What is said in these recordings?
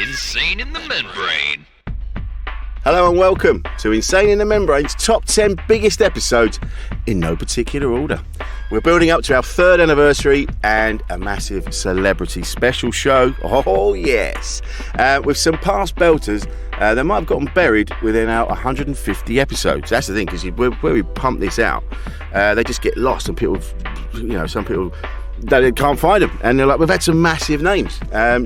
Insane in the Membrane. Hello and welcome to Insane in the Membrane's top 10 biggest episodes in no particular order. We're building up to our third anniversary and a massive celebrity special show. Oh yes, with some past belters that might have gotten buried within our 150 episodes. That's the thing, because where we pump this out, they just get lost, and people, some people, they can't find them, and they're like, we've had some massive names.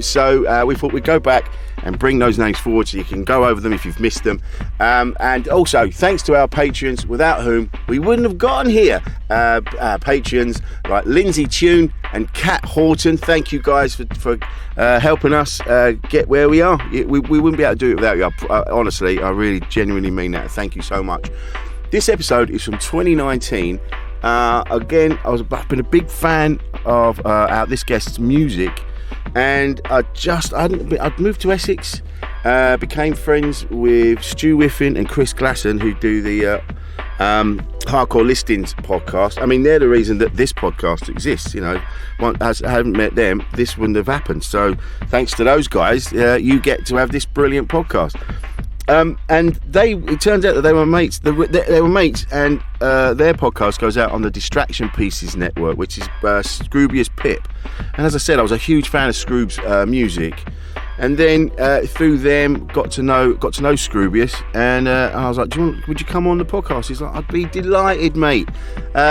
So we thought we'd go back and bring those names forward so you can go over them if you've missed them. And also, thanks to our patrons, without whom we wouldn't have gotten here. Our patrons like Lindsay Tune and Kat Horton. Thank you guys for helping us get where we are. We wouldn't be able to do it without you. Honestly, I really genuinely mean that. Thank you so much. This episode is from 2019. Again, I've been a big fan of this guest's music, and I'd moved to Essex, became friends with Stu Whiffen and Chris Glasson, who do the Hardcore Listings podcast. I mean, they're the reason that this podcast exists. I haven't met them, this wouldn't have happened. So thanks to those guys, you get to have this brilliant podcast. And it turns out that they were mates. They were mates, and their podcast goes out on the Distraction Pieces network, which is Scroobius Pip. And as I said, I was a huge fan of Scroob's music, and then through them got to know Scroobius, and I was like, would you come on the podcast? He's like, I'd be delighted, mate.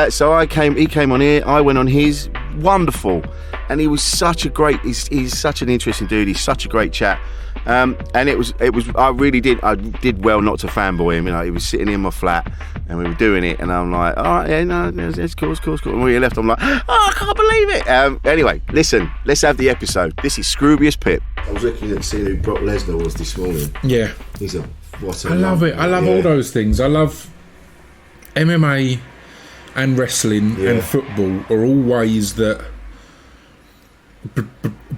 So he came on here, I went on his. Wonderful, and he was such a great. He's such an interesting dude. He's such a great chat. And it was. I did well not to fanboy him. He was sitting in my flat and we were doing it, and I'm like, all right, yeah, no, it's cool. And when he left, I'm like, oh, I can't believe it. Anyway, listen, let's have the episode. This is Scroobius Pip. I was looking at seeing who Brock Lesnar was this morning. Yeah, I love it. I love all those things. I love MMA and wrestling and football are all ways that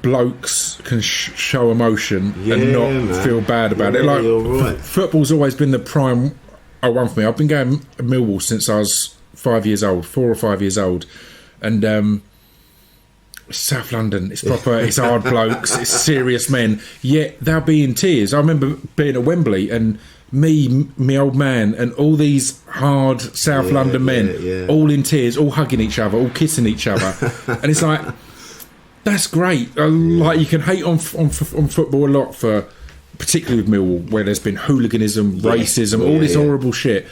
blokes can show emotion and not feel bad about it. Like, right. Football's always been the prime one for me. I've been going to Millwall since I was 4 or 5 years old, and South London, it's proper, it's hard blokes, it's serious men, yet they'll be in tears. I remember being at Wembley and me old man and all these hard South London men all in tears, all hugging each other, all kissing each other. And it's like, that's great. Like, you can hate on football a lot, for particularly with Millwall, where there's been hooliganism, racism, all this horrible shit.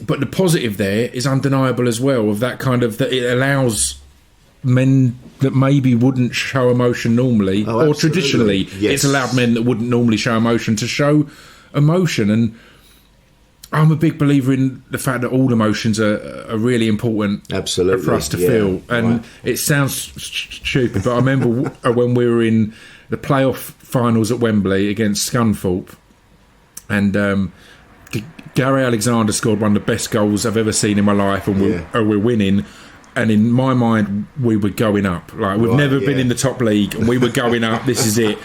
But the positive there is undeniable as well, of that kind of, that it allows men that maybe wouldn't show emotion normally, or traditionally, it's allowed men that wouldn't normally show emotion to show emotion. And I'm a big believer in the fact that all emotions are really important for us to feel. And it sounds stupid, but I remember when we were in the playoff finals at Wembley against Scunthorpe, and Gary Alexander scored one of the best goals I've ever seen in my life, and we're winning. And in my mind, we were going up. Like, we've never been in the top league, and we were going up. This is it.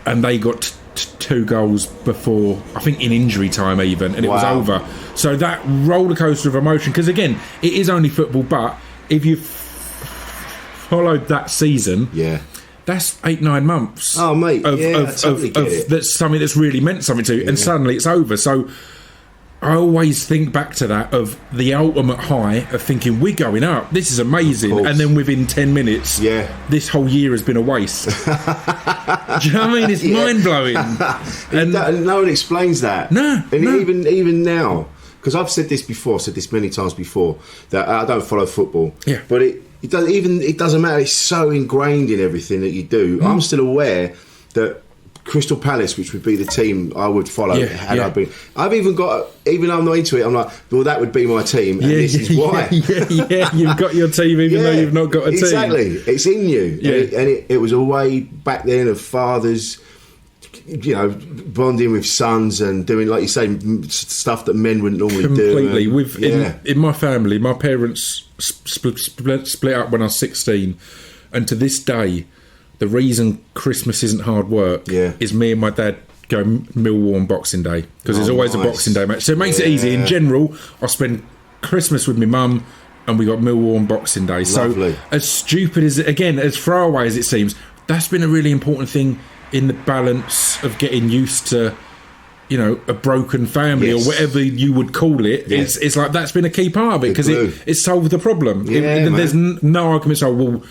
And they got two goals before, I think in injury time even, and it was over. So that roller coaster of emotion, because again, it is only football, but if you followed that season, that's 8-9 months. Oh, mate, that's something that's really meant something to you, and suddenly it's over. So I always think back to that, of the ultimate high of thinking, we're going up, this is amazing, and then within 10 minutes this whole year has been a waste. Do you know what I mean? It's mind-blowing. And no one explains that. No. Even now, because I've said this many times before, that I don't follow football, but it doesn't matter. It's so ingrained in everything that you do. I'm still aware that Crystal Palace, which would be the team I would follow had I been. I've even got, even though I'm not into it, I'm like, well, that would be my team, and this is why. You've got your team even though you've not got a team. Exactly, it's in you. And it was a way back then of fathers, bonding with sons and doing, like you say, stuff that men wouldn't normally do. Completely. In my family, my parents split up when I was 16, and to this day, the reason Christmas isn't hard work is me and my dad go Millwall on Boxing Day, because there's always a Boxing Day match. So it makes it easy. In general, I spend Christmas with my mum, and we got Millwall on Boxing Day. Lovely. So as stupid as, again, as far away as it seems, that's been a really important thing in the balance of getting used to, you know, a broken family or whatever you would call it. Yeah. It's like that's been a key part of it because it solved the problem. There's no arguments. Oh, well,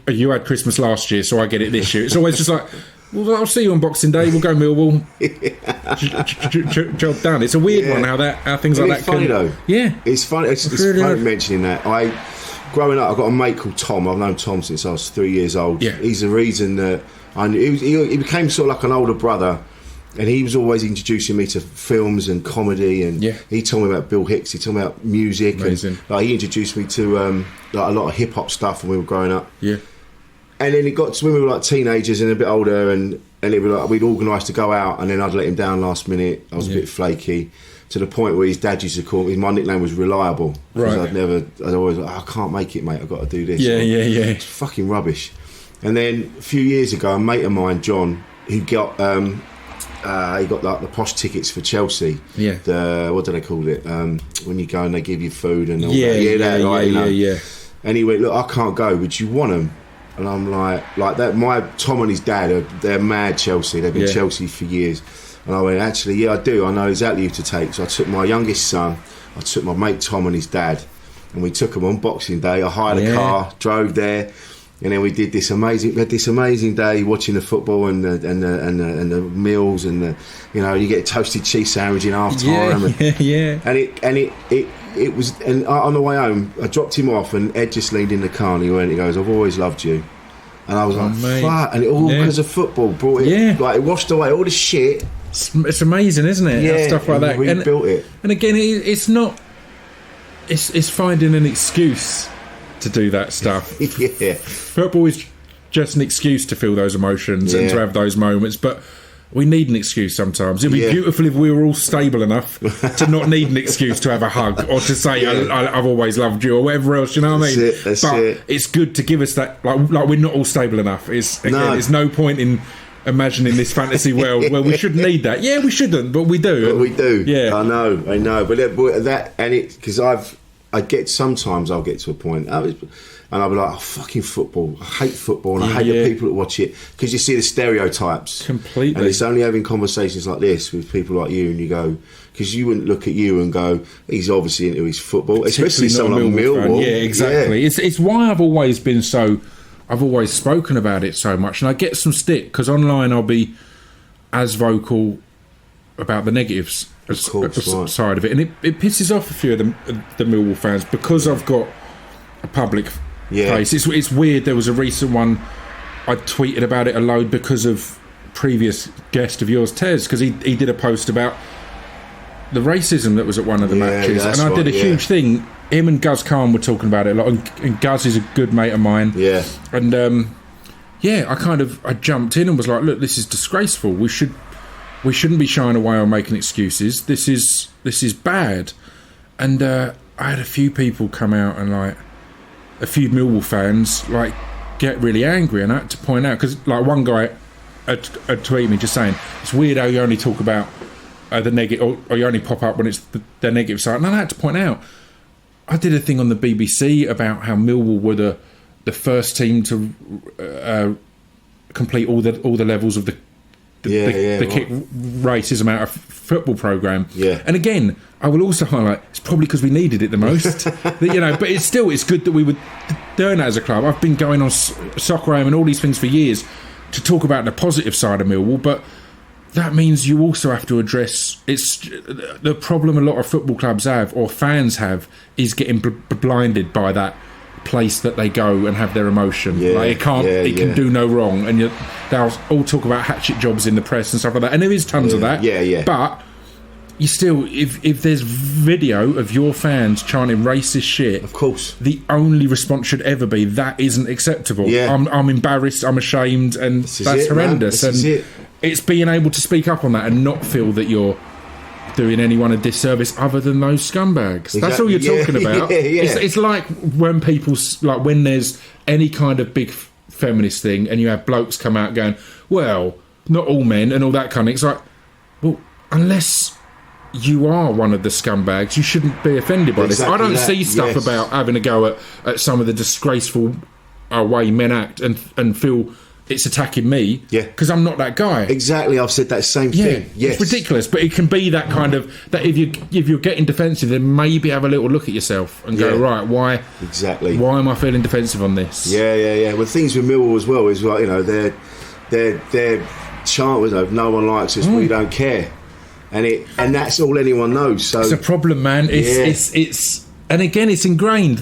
you had Christmas last year, so I get it this year. It's always just like, well, I'll see you on Boxing Day. We'll go Millwall. Job done. It's a weird one how things like that. It's funny though. Yeah, it's funny. It's really funny mentioning that. Growing up, I've got a mate called Tom. I've known Tom since I was 3 years old. Yeah. He's the reason that he became sort of like an older brother, and he was always introducing me to films and comedy, and he told me about Bill Hicks. He told me about music. Amazing. And he introduced me to like a lot of hip hop stuff when we were growing up. Yeah. And then it got to when we were like teenagers and a bit older, and it was like we'd organise to go out, and then I'd let him down last minute. I was a bit flaky, to the point where his dad used to call me. My nickname was Reliable. Right. I'd always like, I can't make it, mate. I've got to do this. Yeah. It's fucking rubbish. And then a few years ago, a mate of mine, John, he got like the posh tickets for Chelsea. Yeah. What do they call it? When you go and they give you food and all that. Yeah. And he went, look, I can't go. Would you want them? And I'm like that. My Tom and his dad they're mad Chelsea. They've been Chelsea for years. And I went, actually, yeah, I do. I know exactly who to take. So I took my youngest son. I took my mate Tom and his dad, and we took them on Boxing Day. I hired a car, drove there, and then we did this amazing day watching the football and the meals and you get a toasted cheese sandwich in half time. And it was, and on the way home, I dropped him off, and Ed just leaned in the car and he goes, I've always loved you. And I was fuck, and it all because of football brought it, like it washed away all the shit. It's amazing, isn't it? Yeah, stuff like that. Rebuilt it. And again, it's not. It's finding an excuse to do that stuff. Yeah. Football is just an excuse to feel those emotions and to have those moments, but we need an excuse sometimes. It'd be beautiful if we were all stable enough to not need an excuse to have a hug or to say I've always loved you or whatever else. You know what I mean? That's it. It's good to give us that. Like we're not all stable enough. There's no point in imagining this fantasy world where we shouldn't need that. Yeah, we shouldn't, but we do. But we do. Yeah, I know. But that, and it, because sometimes I'll get to a point, and I'll be like, oh, fucking football. I hate football, and I hate the people that watch it, because you see the stereotypes. Completely. And it's only having conversations like this with people like you, and you go, because you wouldn't look at you and go, he's obviously into his football, especially someone like Millwall. Yeah, exactly. Yeah. It's why I've always spoken about it so much, and I get some stick because online I'll be as vocal about the negatives side of it, and it pisses off a few of the Millwall fans because I've got a public face. It's weird. There was a recent one I tweeted about it a load because of previous guest of yours, Tez, because he did a post about the racism that was at one of the matches, and I did a huge thing. Him and Guz Khan were talking about it a lot, and Guz is a good mate of mine. Yeah, and I jumped in and was like, look, this is disgraceful. We shouldn't be shying away or making excuses. This is bad. And I had a few people come out and like a few Millwall fans like get really angry, and I had to point out, because like one guy had tweeted me just saying it's weird how you only talk about the negative, or you only pop up when it's the negative side. And I had to point out, I did a thing on the BBC about how Millwall were the first team to complete all the levels of the kick racism out of football programme. Yeah. And again, I will also highlight, it's probably because we needed it the most. But it's good that we were doing that as a club. I've been going on Soccer AM and all these things for years to talk about the positive side of Millwall, but that means you also have to address the problem a lot of football clubs have, or fans have, is getting blinded by that place that they go and have their emotion. It can do no wrong, and they'll all talk about hatchet jobs in the press and stuff like that, and there is tons of that. But you still, if there's video of your fans chanting racist shit, of course, the only response should ever be that isn't acceptable. I'm embarrassed, I'm ashamed, and that's horrendous. It's being able to speak up on that and not feel that you're doing anyone a disservice other than those scumbags. Exactly. That's all you're talking about. It's like when people, like when there's any kind of big feminist thing and you have blokes come out going, well, not all men and all that kind of thing. It's like, well, unless you are one of the scumbags, you shouldn't be offended by this. I don't see stuff about having a go at some of the disgraceful way men act and feel it's attacking me because I'm not that guy. Exactly, I've said that same thing. Yes. It's ridiculous, but it can be that kind of that if you're getting defensive, then maybe have a little look at yourself and go, right, why am I feeling defensive on this? Yeah. Well, things with Millwall as well is like, you know, their chant was, no one likes us, we don't care, and that's all anyone knows. So it's a problem, man. It's and again, it's ingrained.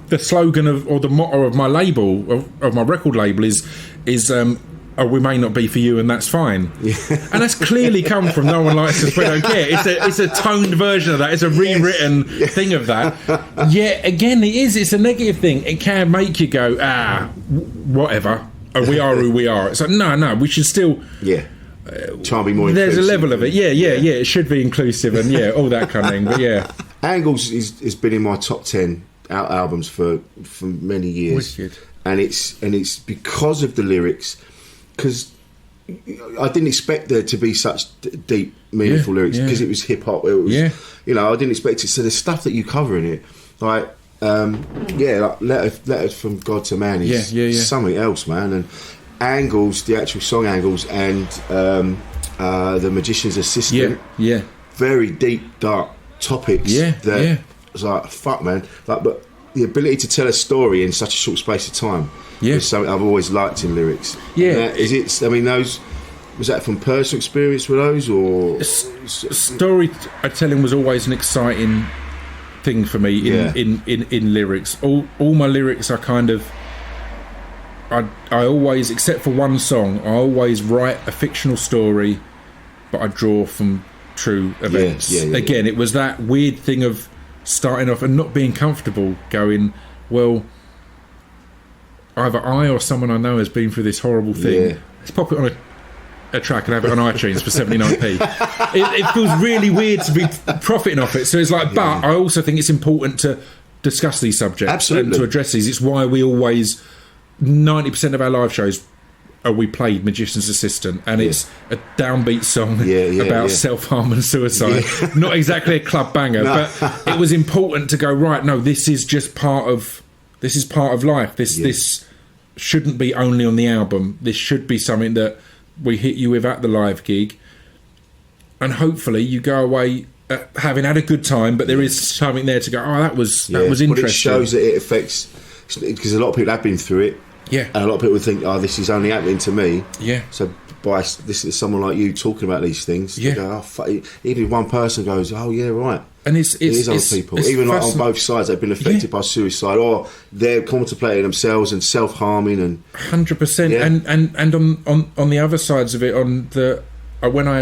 The slogan or the motto of my label, of my record label, is we may not be for you, and that's fine. And that's clearly come from no one likes us, we don't care. It's a toned version of that. It's a rewritten thing of that. Yeah, again, it's a negative thing. It can make you go, whatever. We are who we are. It's like, no, we should still. Yeah. Try and be more inclusive. There's a level of it. Yeah. It should be inclusive and all that kind of thing. But yeah. Angles has been in my top 10 albums for many years. Wicked. And it's because of the lyrics, because I didn't expect there to be such deep, meaningful lyrics, because it was hip hop. It was, you know, I didn't expect it. So the stuff that you cover in it, like, like letters from God to Man is something else, man. And Angles, the actual song Angles, and the Magician's Assistant, very deep, dark topics. It's like, fuck, man. Like, but the ability to tell a story in such a short space of time is something I've always liked in lyrics. I mean, those, was that from personal experience with those, or storytelling was always an exciting thing for me in lyrics. All my lyrics are kind of, I always, except for one song, I always write a fictional story, but I draw from true events. Again, it was that weird thing of starting off and not being comfortable, going, well, either I or someone I know has been through this horrible thing. Let's pop it on a track and have it on iTunes for 79p. It feels really weird to be profiting off it. So it's like, but I also think it's important to discuss these subjects and to address these. It's why we always, 90% of our live shows, we played Magician's Assistant, and it's a downbeat song about self-harm and suicide. Not exactly a club banger, but it was important to go, right, no, this is just part of life. This shouldn't be only on the album. This should be something that we hit you with at the live gig, and hopefully you go away having had a good time, but there is something there to go, that was interesting. But it shows that it affects, because a lot of people have been through it. And a lot of people think, this is only happening to me. So by this is someone like you talking about these things, you go, fuck it. Even if one person goes, right. And it is other people, even like on both sides, they've been affected by suicide, or they're contemplating themselves and self-harming, and 100%. And on the other sides of it, when I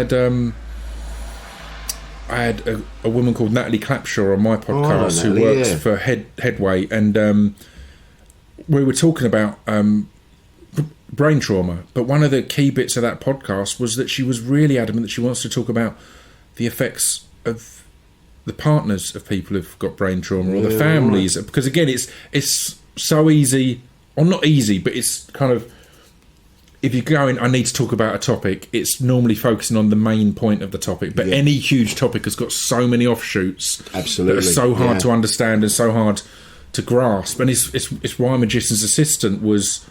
had a woman called Natalie Clapshaw on my podcast who works for Headway, and we were talking about brain trauma, but one of the key bits of that podcast was that she was really adamant that she wants to talk about the effects of the partners of people who've got brain trauma, or the families, because again, it's so easy, or not easy, but it's kind of, if you're going, I need to talk about a topic, it's normally focusing on the main point of the topic, but any huge topic has got so many offshoots that are so hard to understand and so hard to grasp. And it's why Magician's Assistant was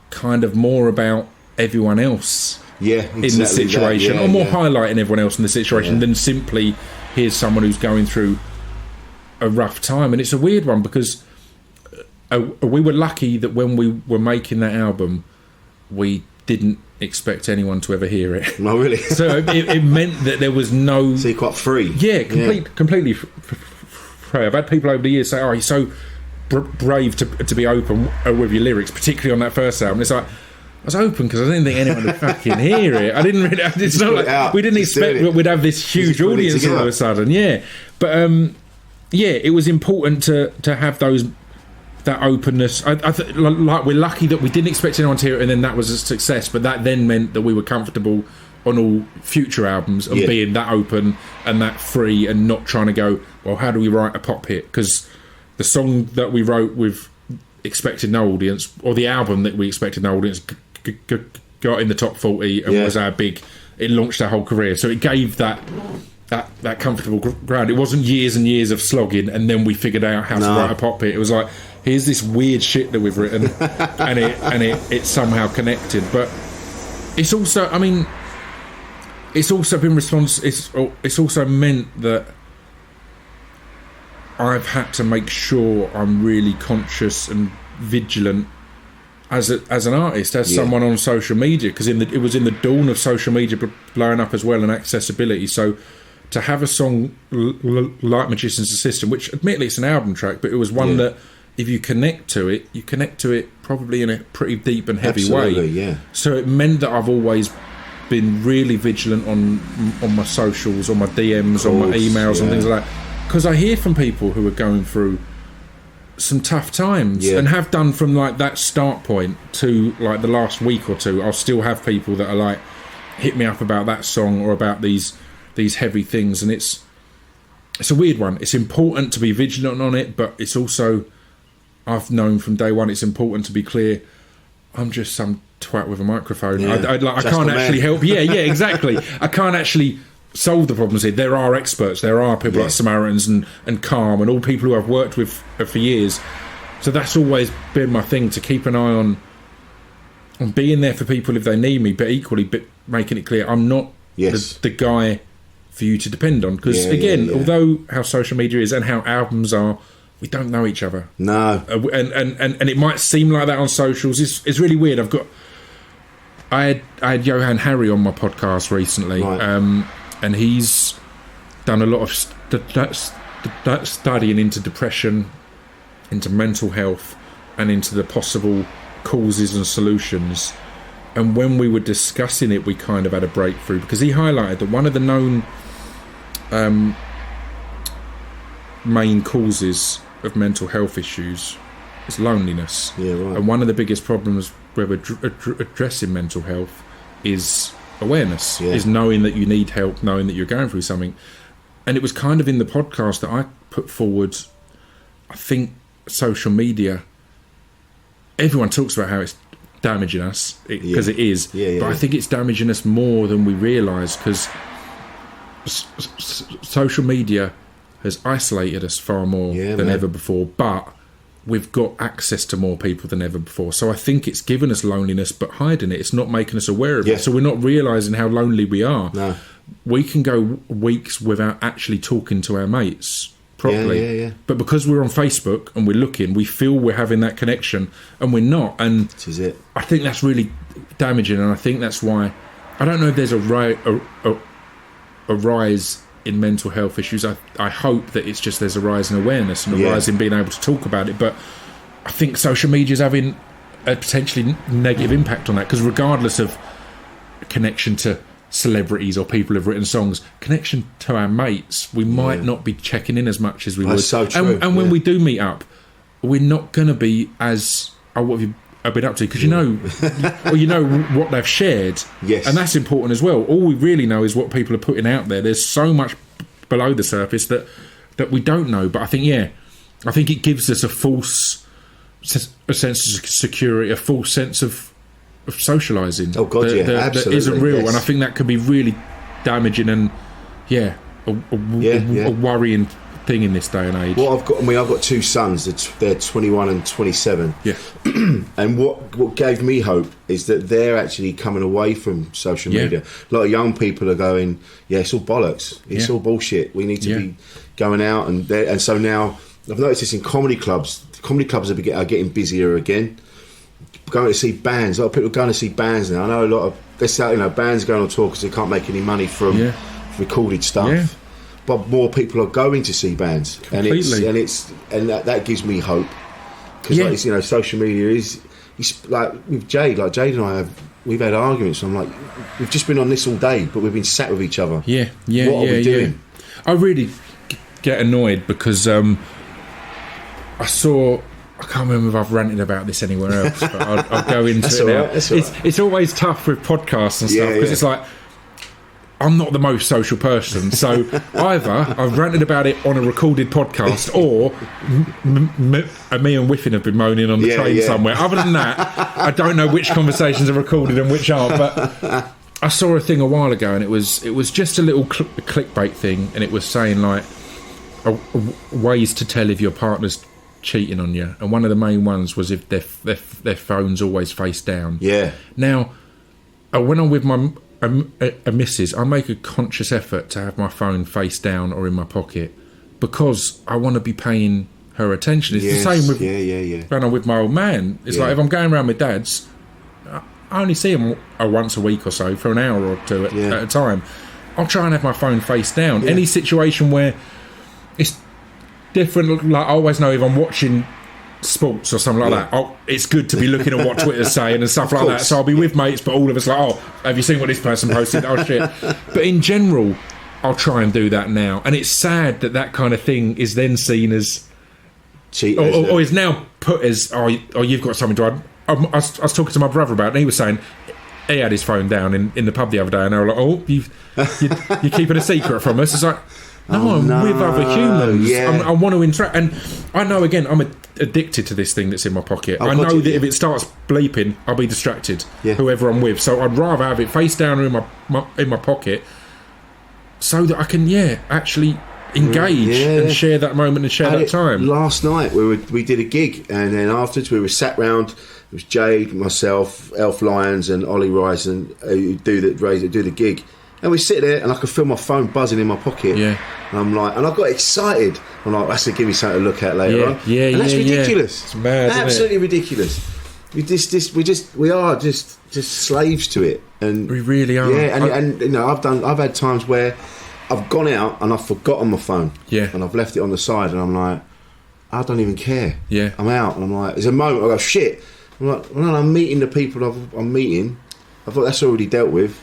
kind of more about everyone else in the situation, or more highlighting everyone else in the situation than simply here's someone who's going through a rough time. And it's a weird one, because we were lucky that when we were making that album, we didn't expect anyone to ever hear it. Oh, really? So it meant that there was no... So you're quite free. Completely free. I've had people over the years say, you're so brave to be open with your lyrics, particularly on that first album. It's like, I was open because I didn't think anyone would fucking hear it. I didn't really... It's not like... We didn't expect that we'd have this huge audience all of a sudden. But, it was important to have that openness. I like, we're lucky that we didn't expect anyone to hear it, and then that was a success, but that then meant that we were comfortable on all future albums of being that open and that free, and not trying to go, well, how do we write a pop hit? Because the song that we wrote with expected no audience, or the album that we expected no audience, got in the top 40 and was our big... It launched our whole career, so it gave that comfortable ground. It wasn't years and years of slogging and then we figured out how to write a pop hit. It was like, here's this weird shit that we've written, and it's somehow connected. But it's also, I mean, it's also been it's also meant that I've had to make sure I'm really conscious and vigilant as an artist, as someone on social media, because it was in the dawn of social media blowing up as well, and accessibility. So to have a song like Magician's Assistant, which admittedly it's an album track, but it was one that if you connect to it probably in a pretty deep and heavy way. Yeah. So it meant that I've always been really vigilant on my socials, on my DMs, on my emails and things like that. Because I hear from people who are going through some tough times and have done from like that start point to like the last week or two. I'll still have people that are like, hit me up about that song or about these heavy things, and it's a weird one. It's important to be vigilant on it, but it's also, I've known from day one, it's important to be clear. I'm just some twat with a microphone. I can't actually help. Yeah, exactly. I can't actually solve the problems here. There are experts. There are people like Samaritans and Calm and all people who I've worked with for years. So that's always been my thing, to keep an eye on being there for people if they need me, but equally making it clear I'm not the guy for you to depend on. Because although how social media is and how albums are, we don't know each other. No. And it might seem like that on socials. It's really weird. I had Johan Harry on my podcast recently, and he's done a lot of studying into depression, into mental health, and into the possible causes and solutions. And when we were discussing it, we kind of had a breakthrough, because he highlighted that one of the known main causes of mental health issues is loneliness. And one of the biggest problems with addressing mental health is awareness, is knowing that you need help, knowing that you're going through something. And it was kind of in the podcast that I put forward, I think social media, everyone talks about how it's damaging us, because it is, but I think it's damaging us more than we realise, because social media has isolated us far more than ever before, but we've got access to more people than ever before. So I think it's given us loneliness, but hiding it. It's not making us aware of it. So we're not realising how lonely we are. No. We can go weeks without actually talking to our mates properly. But because we're on Facebook and we're looking, we feel we're having that connection, and we're not. And this is it. I think that's really damaging, and I think that's why, I don't know if there's a rise in mental health issues. I hope that it's just there's a rise in awareness and a rise in being able to talk about it. But I think social media is having a potentially negative impact on that, because regardless of connection to celebrities or people who've written songs, connection to our mates, we might not be checking in as much as we would. So true. And when we do meet up, we're not going to be as, what have you been up to? Because you know what they've shared, and that's important as well. All we really know is what people are putting out there. There's so much below the surface that we don't know. But I think it gives us a false sense of security, a false sense of socialising. Oh God, that absolutely, isn't real, and I think that can be really damaging and a worrying thing in this day and age. What I've got two sons. They're 21 and 27. Yeah. And what gave me hope is that they're actually coming away from social media. A lot of young people are going, it's all bollocks. It's all bullshit. We need to be going out, and so now I've noticed this in comedy clubs. Comedy clubs are getting busier again. Going to see bands. A lot of people are going to see bands now. I know a lot of bands going on tour because they can't make any money from recorded stuff. Yeah. But more people are going to see bands, completely. and that gives me hope, because social media is like with Jade. Like Jade and I we've had arguments. I'm like, we've just been on this all day, but we've been sat with each other. What are we doing? I really get annoyed because I can't remember if I've ranted about this anywhere else, but I'll go into it now. Right. It's always tough with podcasts and stuff, because it's like, I'm not the most social person, so either I've ranted about it on a recorded podcast, or me and Whiffin have been moaning on the train somewhere. Other than that, I don't know which conversations are recorded and which aren't. But I saw a thing a while ago, and it was just a little clickbait thing, and it was saying like ways to tell if your partner's cheating on you, and one of the main ones was if their phone's always face down. Yeah. Now, when I'm with my a missus, I make a conscious effort to have my phone face down or in my pocket because I want to be paying her attention. It's the same with when I'm with my old man. It's like if I'm going around with Dad's, I only see him once a week or so for an hour or two at a time. I'll try and have my phone face down. Any situation where it's different, like I always know if I'm watching sports or something like that, it's good to be looking at what Twitter's saying and stuff like that. So I'll be with mates, but all of us like, oh, have you seen what this person posted? Oh shit. But in general, I'll try and do that now, and it's sad that kind of thing is then seen as cheat, or is now put as you've got something to. I was talking to my brother about it, and he was saying he had his phone down in the pub the other day, and they were like, oh, you're keeping a secret from us. It's like, no, I'm with other humans. I want to interact, and I know, again, I'm addicted to this thing that's in my pocket. I know that if it starts bleeping, I'll be distracted, whoever I'm with. So I'd rather have it face down or in my pocket, so that I can actually engage and share that moment and share that time. Last night we did a gig, and then afterwards we were sat round. It was Jade, myself, Elf Lyons, and Ollie Rice, and who do the gig. And we sit there, and I could feel my phone buzzing in my pocket. Yeah. And I'm like, and I got excited. I'm like, that's to give me something to look at later on. Yeah, and that's ridiculous. It's mad, absolutely ridiculous. We are just slaves to it, and we really are. Yeah, and you know, I've had times where I've gone out and I've forgotten my phone. Yeah. And I've left it on the side, and I'm like, I don't even care. Yeah. I'm out, and I'm like, there's a moment I go, shit. I'm like, well, I'm meeting the people I'm meeting. I thought that's already dealt with.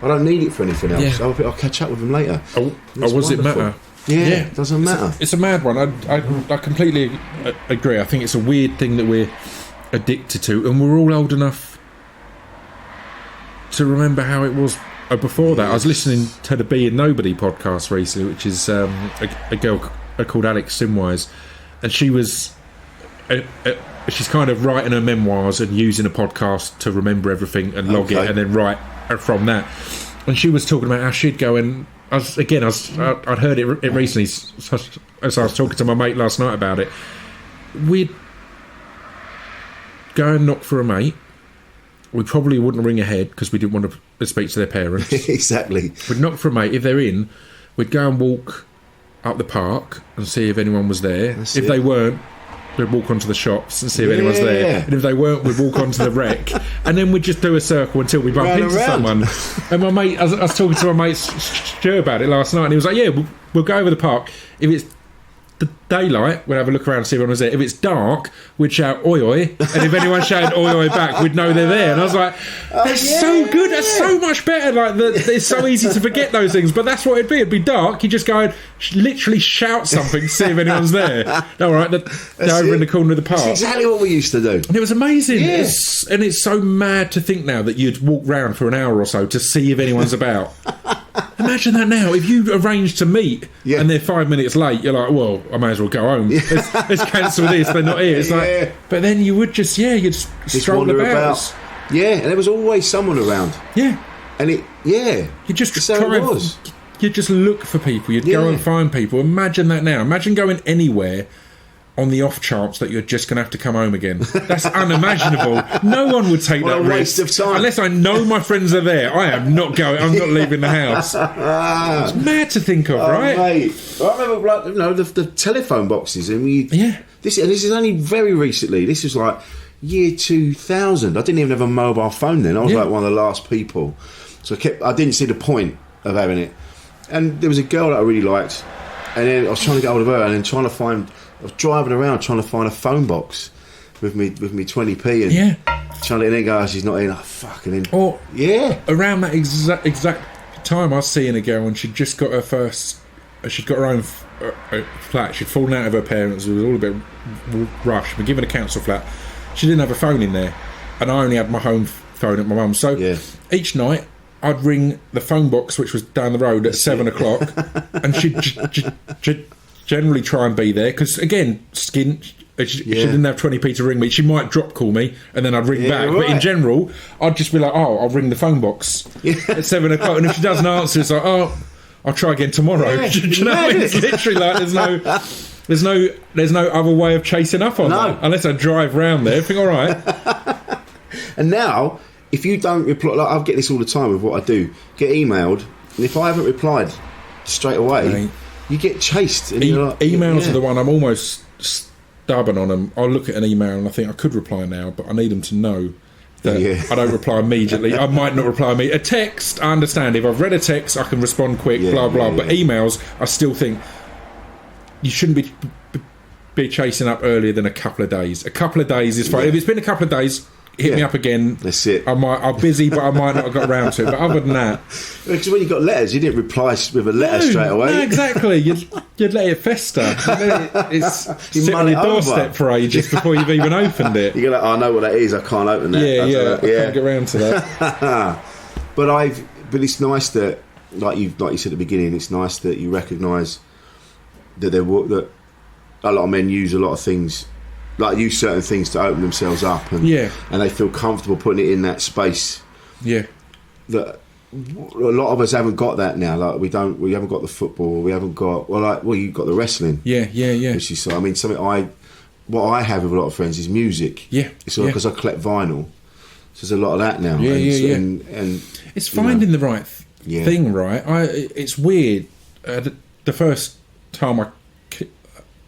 I don't need it for anything else. Yeah. I'll catch up with them later. Or does it matter? Yeah, it doesn't matter. It's a mad one. I completely agree. I think it's a weird thing that we're addicted to, and we're all old enough to remember how it was before that. I was listening to the Being Nobody podcast recently, which is a girl called Alex Simwise, and she was she's kind of writing her memoirs and using a podcast to remember everything and log it and then write from that. And she was talking about how she'd go, and I'd heard it recently as I was talking to my mate last night about it. We'd go and knock for a mate. We probably wouldn't ring ahead because we didn't want to speak to their parents. Exactly. We'd knock for a mate. If they're in, we'd go and walk up the park and see if anyone was there. If they weren't, we'd walk onto the shops and see if anyone's there. And if they weren't, we'd walk onto the wreck. And then we'd just do a circle until we bump into someone. And my mate, I was talking to my mate Stu about it last night, and he was like, we'll go over the park. If it's the daylight, we'd have a look around and see if anyone was there. If it's dark, we'd shout oi oi, and if anyone shouted oi oi back, we'd know they're there. And I was like, that's so good, that's so much better. Like, it's so easy to forget those things, but that's what it'd be. It'd be dark, you just go and literally shout something, see if anyone's there. All right, they're over in the corner of the park. That's exactly what we used to do, and it was amazing. And it's so mad to think now that you'd walk round for an hour or so to see if anyone's about. Imagine that now. If you arrange to meet and they're 5 minutes late, you're like, well, I may as well go home. Let's cancel this. They're not here. It's like, but then you would you'd stroll about. Yeah, and there was always someone around. Yeah, and you just you'd just look for people. You'd go and find people. Imagine that now. Imagine going anywhere on the off chance that you're just going to have to come home again. That's unimaginable. No one would take that risk. Waste of time. Unless I know my friends are there, I am not going. I'm not leaving the house. It's mad to think of, right? Mate. I remember, the telephone boxes, and this is only very recently. This was like year 2000. I didn't even have a mobile phone then. I was like one of the last people, so I didn't see the point of having it. And there was a girl that I really liked, and then I was trying to get hold of her, and then I was driving around trying to find a phone box with me 20p, and trying to, and then go, she's not in. Oh, fucking in. Around that exact time, I was seeing a girl, and she'd just got her first. She'd got her own flat. She'd fallen out of her parents. It was all a bit rushed. She'd been given a council flat. She didn't have a phone in there, and I only had my home phone at my mum's. So each night, I'd ring the phone box, which was down the road at 7 o'clock, and she'd generally try and be there, because again, she didn't have 20p to ring me. She might drop call me and then I'd ring back, but in general I'd just be like, I'll ring the phone box at 7 o'clock, and if she doesn't answer, it's like, I'll try again tomorrow. Do you know what I mean? It's literally like there's no. There's no other way of chasing up on that. Unless I drive round there. I think, all right. And now, if you don't reply, like I get this all the time with what I do, get emailed, and if I haven't replied straight away, you get chased. And you're like, emails are the one I'm almost stubborn on them. I'll look at an email and I think I could reply now, but I need them to know that I don't reply immediately. I might not reply immediately. A text, I understand. If I've read a text, I can respond quick, blah, blah. But emails, I still think you shouldn't be chasing up earlier than a couple of days. A couple of days is fine. If it's been a couple of days, hit me up again. That's it. I'm busy, but I might not have got around to it. But other than that, because when you got letters, you didn't reply with a letter straight away. No, exactly. You'd let it fester. It's sit on your doorstep for ages before you've even opened it. You're like, I know what that is. I can't open that. I can't get around to that. But it's nice that, like you said at the beginning, it's nice that you recognise that that a lot of men use a lot of things. Like use certain things to open themselves up, and they feel comfortable putting it in that space. Yeah, that a lot of us haven't got that now. Like we haven't got the football. We haven't got you've got the wrestling. Yeah. Which is, I mean, what I have with a lot of friends is music. Yeah, it's all because I collect vinyl. So there's a lot of that now. And it's finding the right thing, right? It's weird. The first time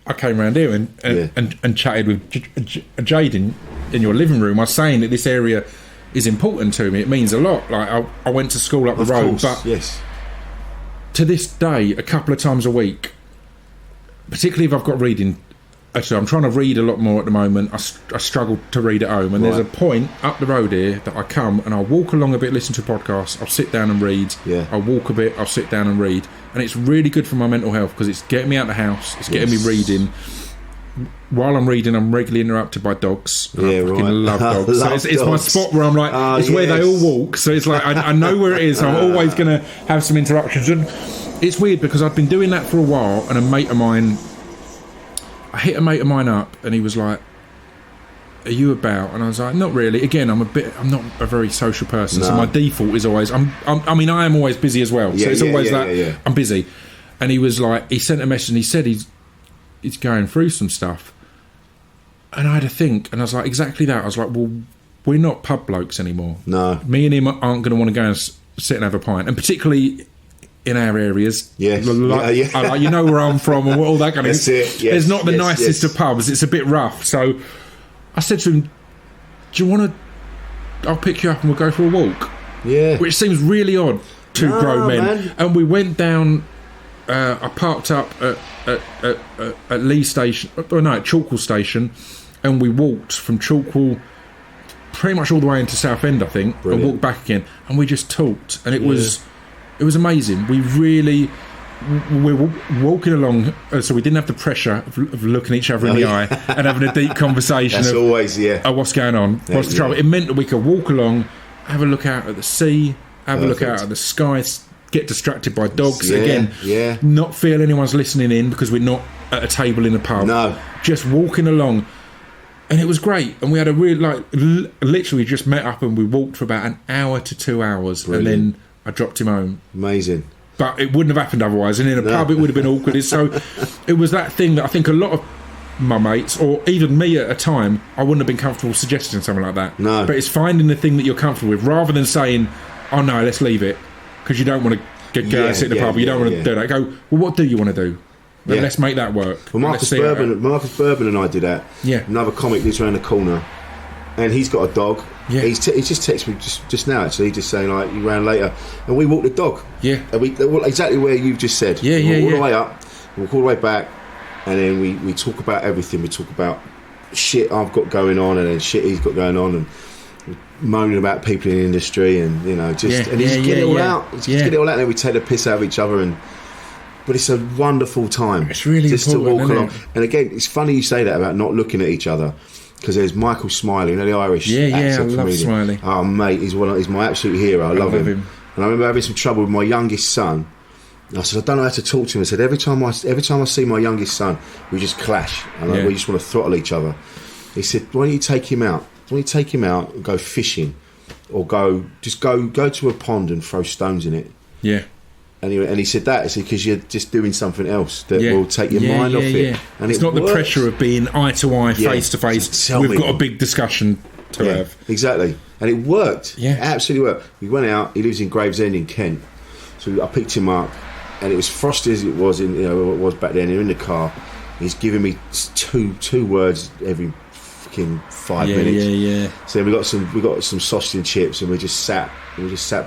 I came around here and chatted with Jade in your living room. I was saying that this area is important to me. It means a lot. Like I went to school up the road, but to this day, a couple of times a week, particularly if I've got reading. Actually, I'm trying to read a lot more at the moment. I struggle to read at home, and there's a point up the road here that I come and I'll walk along a bit, listen to a podcast. I'll sit down and read. I'll walk a bit. I'll sit down and read. And it's really good for my mental health because it's getting me out of the house. It's getting me reading. While I'm reading, I'm regularly interrupted by dogs. I fucking love dogs. So it's my spot where I'm like, it's where they all walk. So it's like, I know where it is. So I'm always going to have some interruptions. And it's weird because I've been doing that for a while. And I hit a mate of mine up and he was like, are you about? And I was like, not really. Again, I'm not a very social person, so my default is always I am always busy as well. So it's always I'm busy. And he was like, he sent a message and he said he's going through some stuff. And I had to think, and I was like, exactly that. I was like, well, we're not pub blokes anymore. No. Me and him aren't going to want to go and sit and have a pint, and particularly in our areas, you know where I'm from and all that kind of thing. There's not the nicest of pubs. It's a bit rough. So I said to him, do you want to, I'll pick you up and we'll go for a walk. Yeah. Which seems really odd to grown men. Man. And we went down, I parked up at Lee Station, at Chalkwell Station, and we walked from Chalkwell pretty much all the way into Southend, I think. Brilliant. And walked back again. And we just talked. And it was amazing. We were walking along, so we didn't have the pressure of looking each other in the eye and having a deep conversation. That's always, what's going on? What's the trouble? It meant that we could walk along, have a look out at the sea, have a look out at the sky, get distracted by dogs. Not feel anyone's listening in because we're not at a table in a pub. No. Just walking along. And it was great. And we had a real, literally just met up and we walked for about an hour to 2 hours. Brilliant. And then I dropped him home. Amazing. But it wouldn't have happened otherwise. And in a pub, it would have been awkward. So it was that thing that I think a lot of my mates, or even me at a time, I wouldn't have been comfortable suggesting something like that. No. But it's finding the thing that you're comfortable with, rather than saying, oh no, let's leave it, because you don't want to go and sit in the pub. You don't want to do that. Go, well, what do you want to do? Let's make that work. Well, Marcus Bourbon and I did that. Yeah. Another comic lives around the corner, and he's got a dog. Yeah. He's just texted me just now, actually, just saying, like, you ran later. And we walked the dog. Yeah. And we exactly where you've just said. Yeah, all the way up, walk all the way back, and then we talk about everything. We talk about shit I've got going on, and then shit he's got going on, and moaning about people in the industry, and, you know, just... and he's getting it all out. He's get it all out, and then we take the piss out of each other, but it's a wonderful time. It's really just important, to walk along. And again, it's funny you say that about not looking at each other, because there's Michael Smiley, you know, the Irish actor. I love Smiley. Oh, mate, he's my absolute hero. I love him. And I remember having some trouble with my youngest son. I said, I don't know how to talk to him. I said, every time I see my youngest son, we just clash, and we just want to throttle each other. He said, why don't you take him out? Why don't you take him out and go fishing, or go to a pond and throw stones in it? Yeah. And he said that. It's because you're just doing something else that will take your mind off it. Yeah. And it's not works. the pressure of being eye to eye, face to face. We've got a big discussion to have. Exactly. And it worked. Yeah. It absolutely worked. We went out. He lives in Gravesend in Kent. So I picked him up, and it was frosty as it was back then. You're in the car. He's giving me two words every fucking 5 minutes. Yeah. So we got some sausage and chips, and we just sat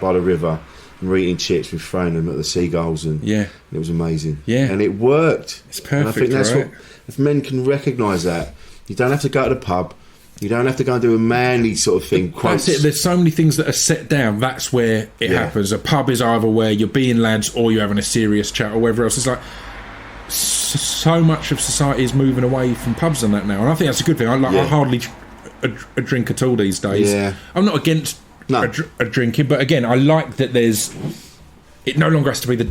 by the river. And we're eating chips, we're throwing them at the seagulls, and it was amazing. Yeah, and it worked. It's perfect. And I think that's what, if men can recognise that, you don't have to go to the pub, you don't have to go and do a manly sort of thing. That's it. There's so many things that are set down. That's where it happens. A pub is either where you're being lads or you're having a serious chat or whatever else. It's like so much of society is moving away from pubs and that now, and I think that's a good thing. I hardly a drink at all these days. Yeah. I'm not against. A drinking, but again, I like that it no longer has to be the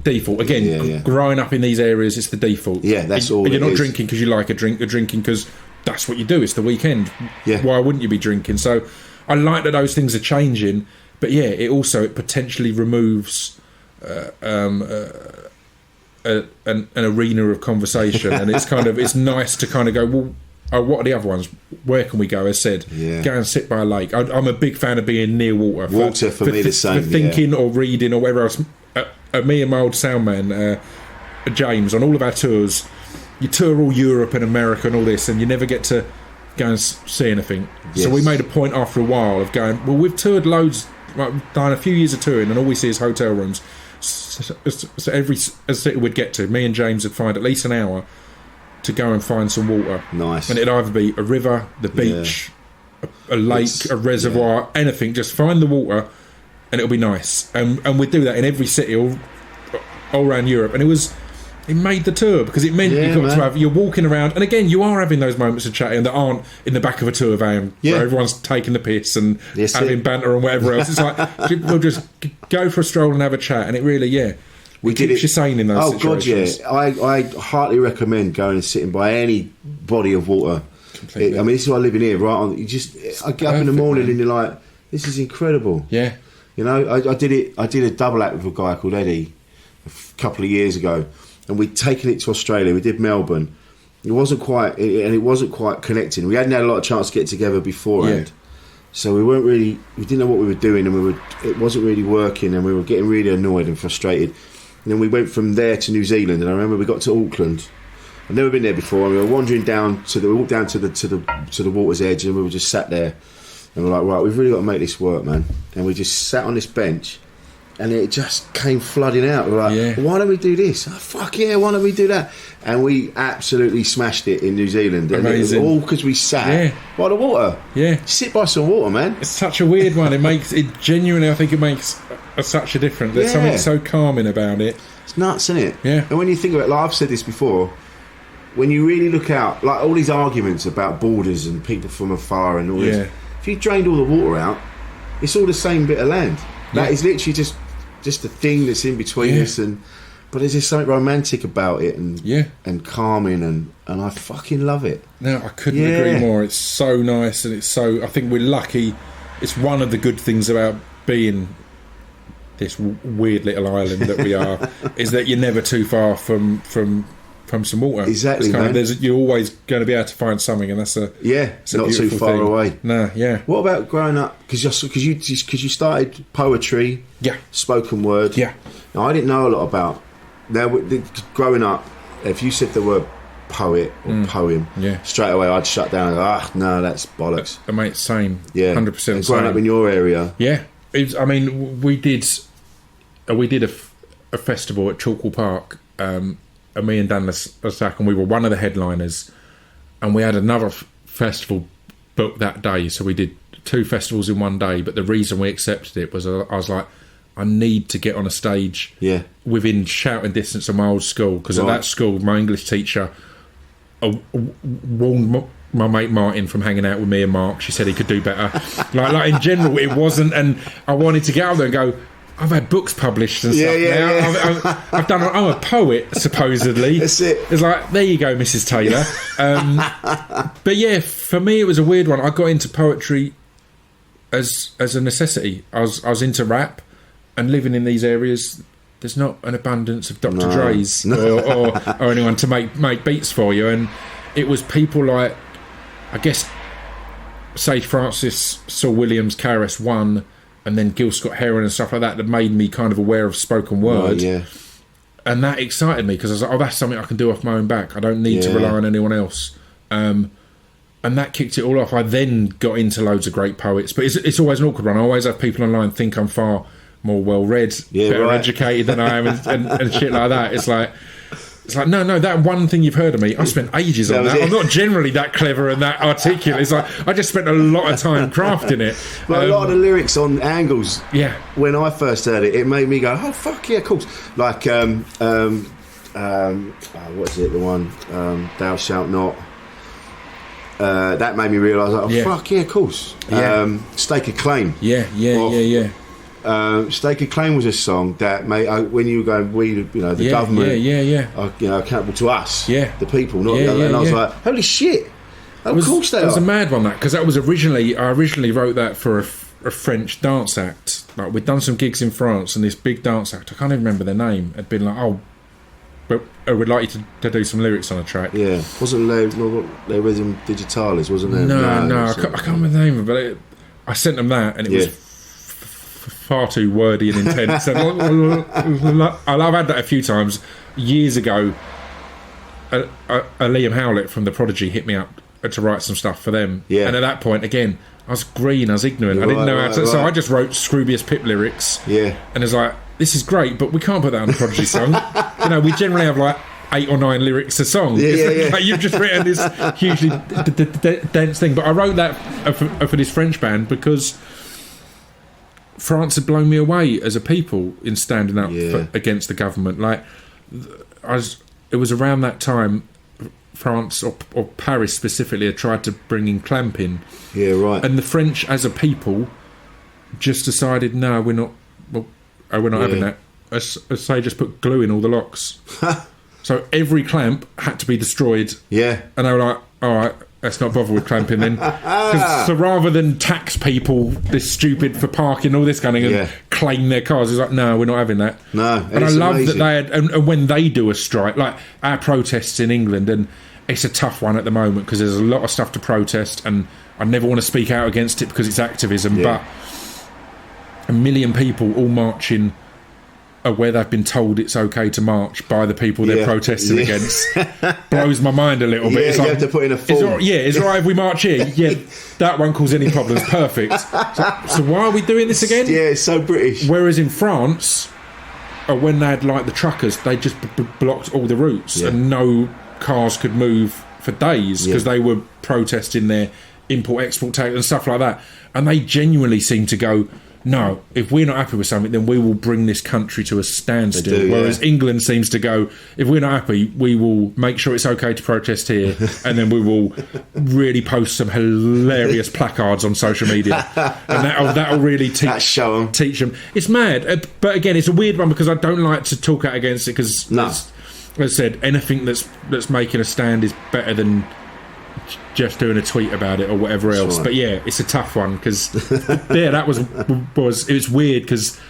default. Again, growing up in these areas, it's the default. Yeah, that's all. You're not drinking because you like a drink. You're drinking because that's what you do. It's the weekend. Yeah. Why wouldn't you be drinking? So I like that those things are changing, but it potentially removes an arena of conversation, and it's nice to kind of go, well, oh, what are the other ones? Where can we go? As said, go and sit by a lake. I'm a big fan of being near water. Water for me the same. For thinking or reading or whatever else. Me and my old sound man, James, on all of our tours, you tour all Europe and America and all this, and you never get to go and see anything. Yes. So we made a point after a while of going, well, we've toured loads, we've done a few years of touring, and all we see is hotel rooms. So every city we'd get to, me and James would find at least an hour to go and find some water. Nice. And it'd either be a river, the beach, a lake, a reservoir, anything. Just find the water, and it'll be nice. And we'd do that in every city all around Europe. And it made the tour, because it meant you're walking around, and again, you are having those moments of chatting that aren't in the back of a tour van where everyone's taking the piss and having banter and whatever else. It's like we'll just go for a stroll and have a chat, and it really we did keeps you sane in those situations. God, yeah. I heartily recommend going and sitting by any body of water. Completely. I mean, this is why I live in here, right? I get up in the morning and you're like, this is incredible. Yeah. You know, I did a double act with a guy called Eddie a couple of years ago, and we'd taken it to Australia. We did Melbourne. It wasn't quite connecting. We hadn't had a lot of chance to get together beforehand. Yeah. So we didn't know what we were doing, and it wasn't really working, and we were getting really annoyed and frustrated. And then we went from there to New Zealand, and I remember we got to Auckland. I've never been there before, and we were wandering down we walked down to the water's edge, and we were just sat there, and we're like, right, we've really got to make this work, man. And we just sat on this bench, and it just came flooding out. We're like, why don't we do this? Oh, fuck yeah, why don't we do that? And we absolutely smashed it in New Zealand. Amazing. And it was all because we sat by the water. Yeah. Sit by some water, man. It's such a weird one. It genuinely, I think it makes such a difference. There's something so calming about it. It's nuts, isn't it? Yeah. And when you think about it, like I've said this before, when you really look out, like all these arguments about borders and people from afar and all this, if you drained all the water out, it's all the same bit of land. That is literally just a thing that's in between us, but there's just something romantic about it, and calming, and I fucking love it. No, I couldn't agree more. It's so nice, and I think we're lucky. It's one of the good things about being this weird little island that we are, is that you're never too far from some water. Exactly, man. You're always going to be able to find something, and that's it's not too far away. No, What about growing up? Because you started poetry, spoken word. Yeah. Now, I didn't know a lot about. Now, growing up, if you said the word poet or poem, straight away I'd shut down and go, no, that's bollocks. Mate, same. Yeah, 100%. Growing up in your area, we did a festival at Chalkwell Park. And me and Dan Lassac, and we were one of the headliners, and we had another festival booked that day, so we did 2 festivals in one day. But the reason we accepted it was I was like, I need to get on a stage within shouting distance of my old school, because at that school my English teacher warned my mate Martin from hanging out with me and Mark. She said he could do better. like in general it wasn't, and I wanted to get out there and go, I've had books published and stuff now. I've done. I'm a poet, supposedly. That's it. It's like, there you go, Mrs. Taylor. But yeah, for me, it was a weird one. I got into poetry as a necessity. I was into rap, and living in these areas, there's not an abundance of Dr. Dre's or anyone to make beats for you. And it was people like, I guess, Sage Francis, Saul Williams, KRS-One, and then Gil Scott-Heron and stuff like that made me kind of aware of spoken word. And that excited me because I was like, oh, that's something I can do off my own back. I don't need to rely on anyone else. And that kicked it all off. I then got into loads of great poets. But it's always an awkward one. I always have people online think I'm far more well-read, better educated than I am and shit like that. It's like, no, that one thing you've heard of me, I spent ages on that. I'm not generally that clever and that articulate. It's like, I just spent a lot of time crafting it. But a lot of the lyrics on Angles, when I first heard it, it made me go, oh, fuck yeah, of course. Like, what is it, the one, Thou Shalt Not. That made me realise, like, fuck yeah, of course. Stake a Claim. Stake a Claim was a song that made when you were going, the government, are accountable to us, the people, not the other. And I was like, holy shit! Of course they are. It was a mad one, that, because that was I originally wrote that for a French dance act. Like, we'd done some gigs in France, and this big dance act, I can't even remember their name, had been like, oh, but I would like you to do some lyrics on a track. Yeah, wasn't Les Rhythm Digitalis, wasn't there? No, I can't remember the name of it. I sent them that, and it was far too wordy and intense. And I've had that a few times. Years ago, a Liam Howlett from The Prodigy hit me up to write some stuff for them. And at that point, again, I was green, I was ignorant. I didn't know how to... So I just wrote Scroobius Pip lyrics. And it's like, this is gret, but we can't put that on a Prodigy song. We generally have like 8 or 9 lyrics a song. Like, you've just written this hugely dense thing. But I wrote that for this French band because France had blown me away as a people in standing up against the government. Like, it was around that time France or Paris specifically had tried to bring in clamping. And the French as a people just decided, no, we're not having that. As they just put glue in all the locks. So every clamp had to be destroyed. And they were like, all right, let's not bother with clamping then. So rather than tax people this stupid for parking, all this kind of thing, and claim their cars, it's like, no, we're not having that. And I love amazing that they had, and when they do a strike, like our protests in England, and it's a tough one at the moment because there's a lot of stuff to protest, and I never want to speak out against it because it's activism, but 1 million people all marching where they've been told it's okay to march by the people they're protesting against blows my mind a little bit. It's like, you have to put in a form. It's right if we march here. That won't cause any problems. Perfect. So why are we doing this again? It's so British. Whereas in France, when they had like the truckers, they just blocked all the routes and no cars could move for days because they were protesting their import-export tax and stuff like that. And they genuinely seem to go, no, if we're not happy with something, then we will bring this country to a standstill. Whereas England seems to go, if we're not happy, we will make sure it's okay to protest here, and then we will really post some hilarious placards on social media, and that'll really teach them. It's mad, but again, it's a weird one because I don't like to talk out against it because, as I said, anything that's making a stand is better than just doing a tweet about it or whatever else. But it's a tough one because that was it was weird because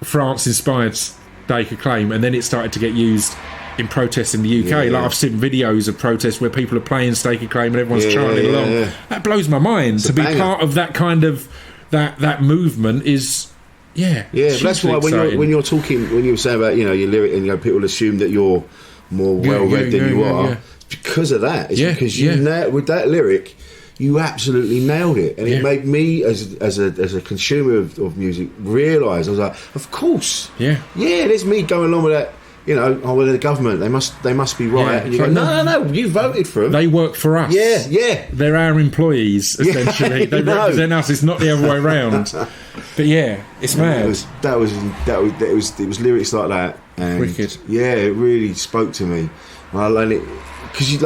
France inspired Stake a Claim, and then it started to get used in protests in the UK. Like, I've seen videos of protests where people are playing Stake a Claim and everyone's chanting along. That blows my mind. To be part of that kind of that movement is but that's why when you're talking, when you were saying about your lyric, and people assume that you're more well read than you are. Because of that, it's because you with that lyric, you absolutely nailed it, and it made me as a consumer of music realise. I was like, of course, there's me going along with that. Well, the government, they must be right. And you go, no, you voted for them. They work for us. They're our employees essentially. They represent us. It's not the other way around. But it's mad. It was lyrics like that, and wicked. It really spoke to me. And it. Because you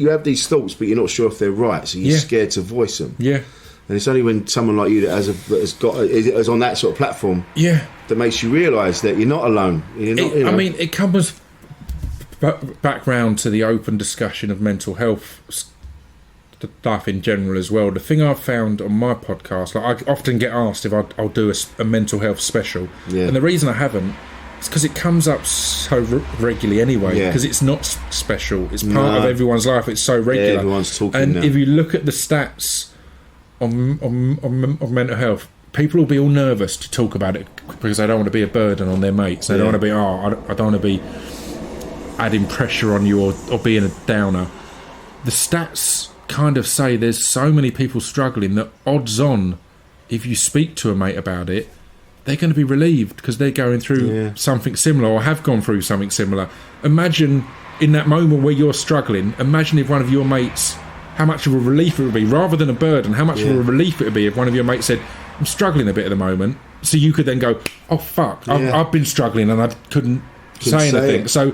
have these thoughts, but you're not sure if they're right, so you're scared to voice them. And it's only when someone like you that is on that sort of platform, that makes you realise that you're not alone. I mean, it comes back round to the open discussion of mental health stuff in general as well. The thing I've found on my podcast, like I often get asked if I'll do a mental health special, and the reason I haven't is because it comes up so regularly anyway. Because it's not special; it's part of everyone's life. It's so regular. Yeah, everyone's talking and now. if you look at the stats on mental health, people will be all nervous to talk about it because they don't want to be a burden on their mates. They don't want to be, I don't want to be adding pressure on you or being a downer. The stats kind of say there's so many people struggling that odds on, if you speak to a mate about it, they're going to be relieved because they're going through something similar or have gone through something similar. Imagine in that moment where you're struggling, imagine if one of your mates, how much of a relief it would be, rather than a burden, how much of a relief it would be if one of your mates said, I'm struggling a bit at the moment. So you could then go, oh fuck, I've been struggling and I couldn't say anything. So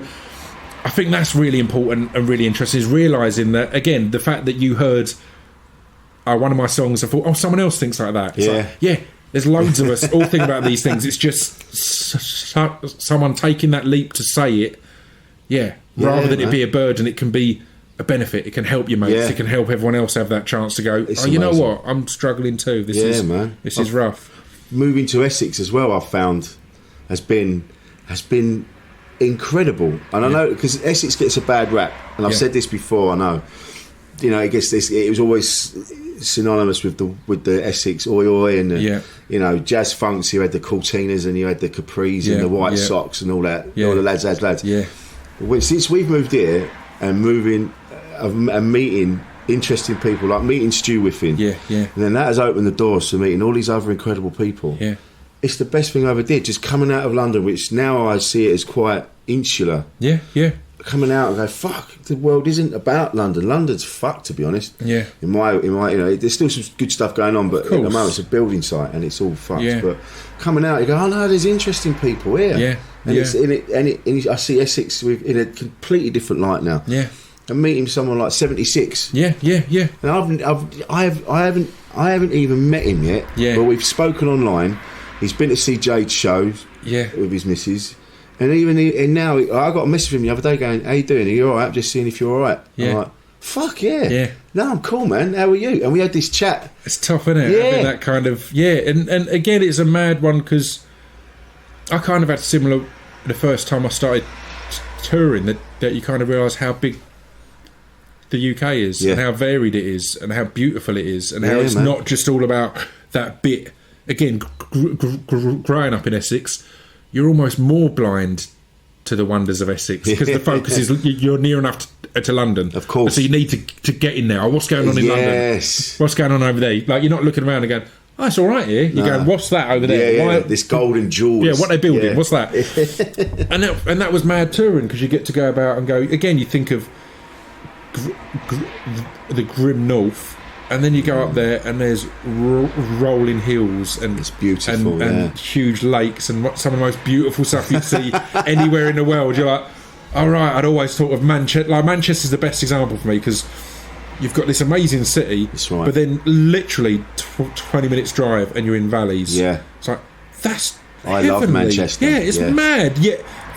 I think that's really important and really interesting, is realising that, again, the fact that you heard one of my songs and thought, oh, someone else thinks like that. It's like, there's loads of us all think about these things. It's just someone taking that leap to say it, rather than it be a burden, it can be a benefit. It can help your mates. It can help everyone else have that chance to go, you know what, I'm struggling too. This is rough. Moving to Essex as well, I've found has been incredible. And I know, because Essex gets a bad rap, and I've said this before, I know, you know, it was always synonymous with the Essex oi and the, you know, jazz funks. You had the Cortinas and you had the Capris and the White Socks and all that, all the lads. But since we've moved here and meeting interesting people, like meeting Stu Whiffin, and then that has opened the doors to meeting all these other incredible people. It's the best thing I ever did, just coming out of London, which now I see it as quite insular. Coming out and go, fuck, the world isn't about London. London's fucked, to be honest. In my, you know, there's still some good stuff going on, but at the moment it's a building site and it's all fucked. But coming out, you go, oh no, there's interesting people here. And I see Essex in a completely different light now. And meeting someone like 76. And I haven't even met him yet. But we've spoken online. He's been to see Jade's shows with his missus. And now I got a message from him the other day going, how you doing? Are you alright? I'm just seeing if you're alright. I'm like, fuck yeah. No, I'm cool, man. How are you? And we had this chat. It's tough, isn't it? Having that kind of, and again, it's a mad one, because I kind of had similar the first time I started touring, that you kind of realise how big the UK is and how varied it is and how beautiful it is and how it's not just all about that bit. Again, growing up in Essex, you're almost more blind to the wonders of Essex because the focus is you're near enough to London, of course. So you need to get in there. Oh, what's going on in London? What's going on over there? Like, you're not looking around and going, oh, it's all right here. You're going, what's that over there? This golden jewels. What they're building. What's that? and that was mad touring, because you get to go about and go again. You think of the grim north. And then you go up there and there's rolling hills and it's beautiful and huge lakes and some of the most beautiful stuff you'd see anywhere in the world. You're like, all right, I'd always thought of Manchester. Like, Manchester's the best example for me, because you've got this amazing city, but then literally 20 minutes drive and you're in valleys. It's like, that's heavenly. I love Manchester. It's mad.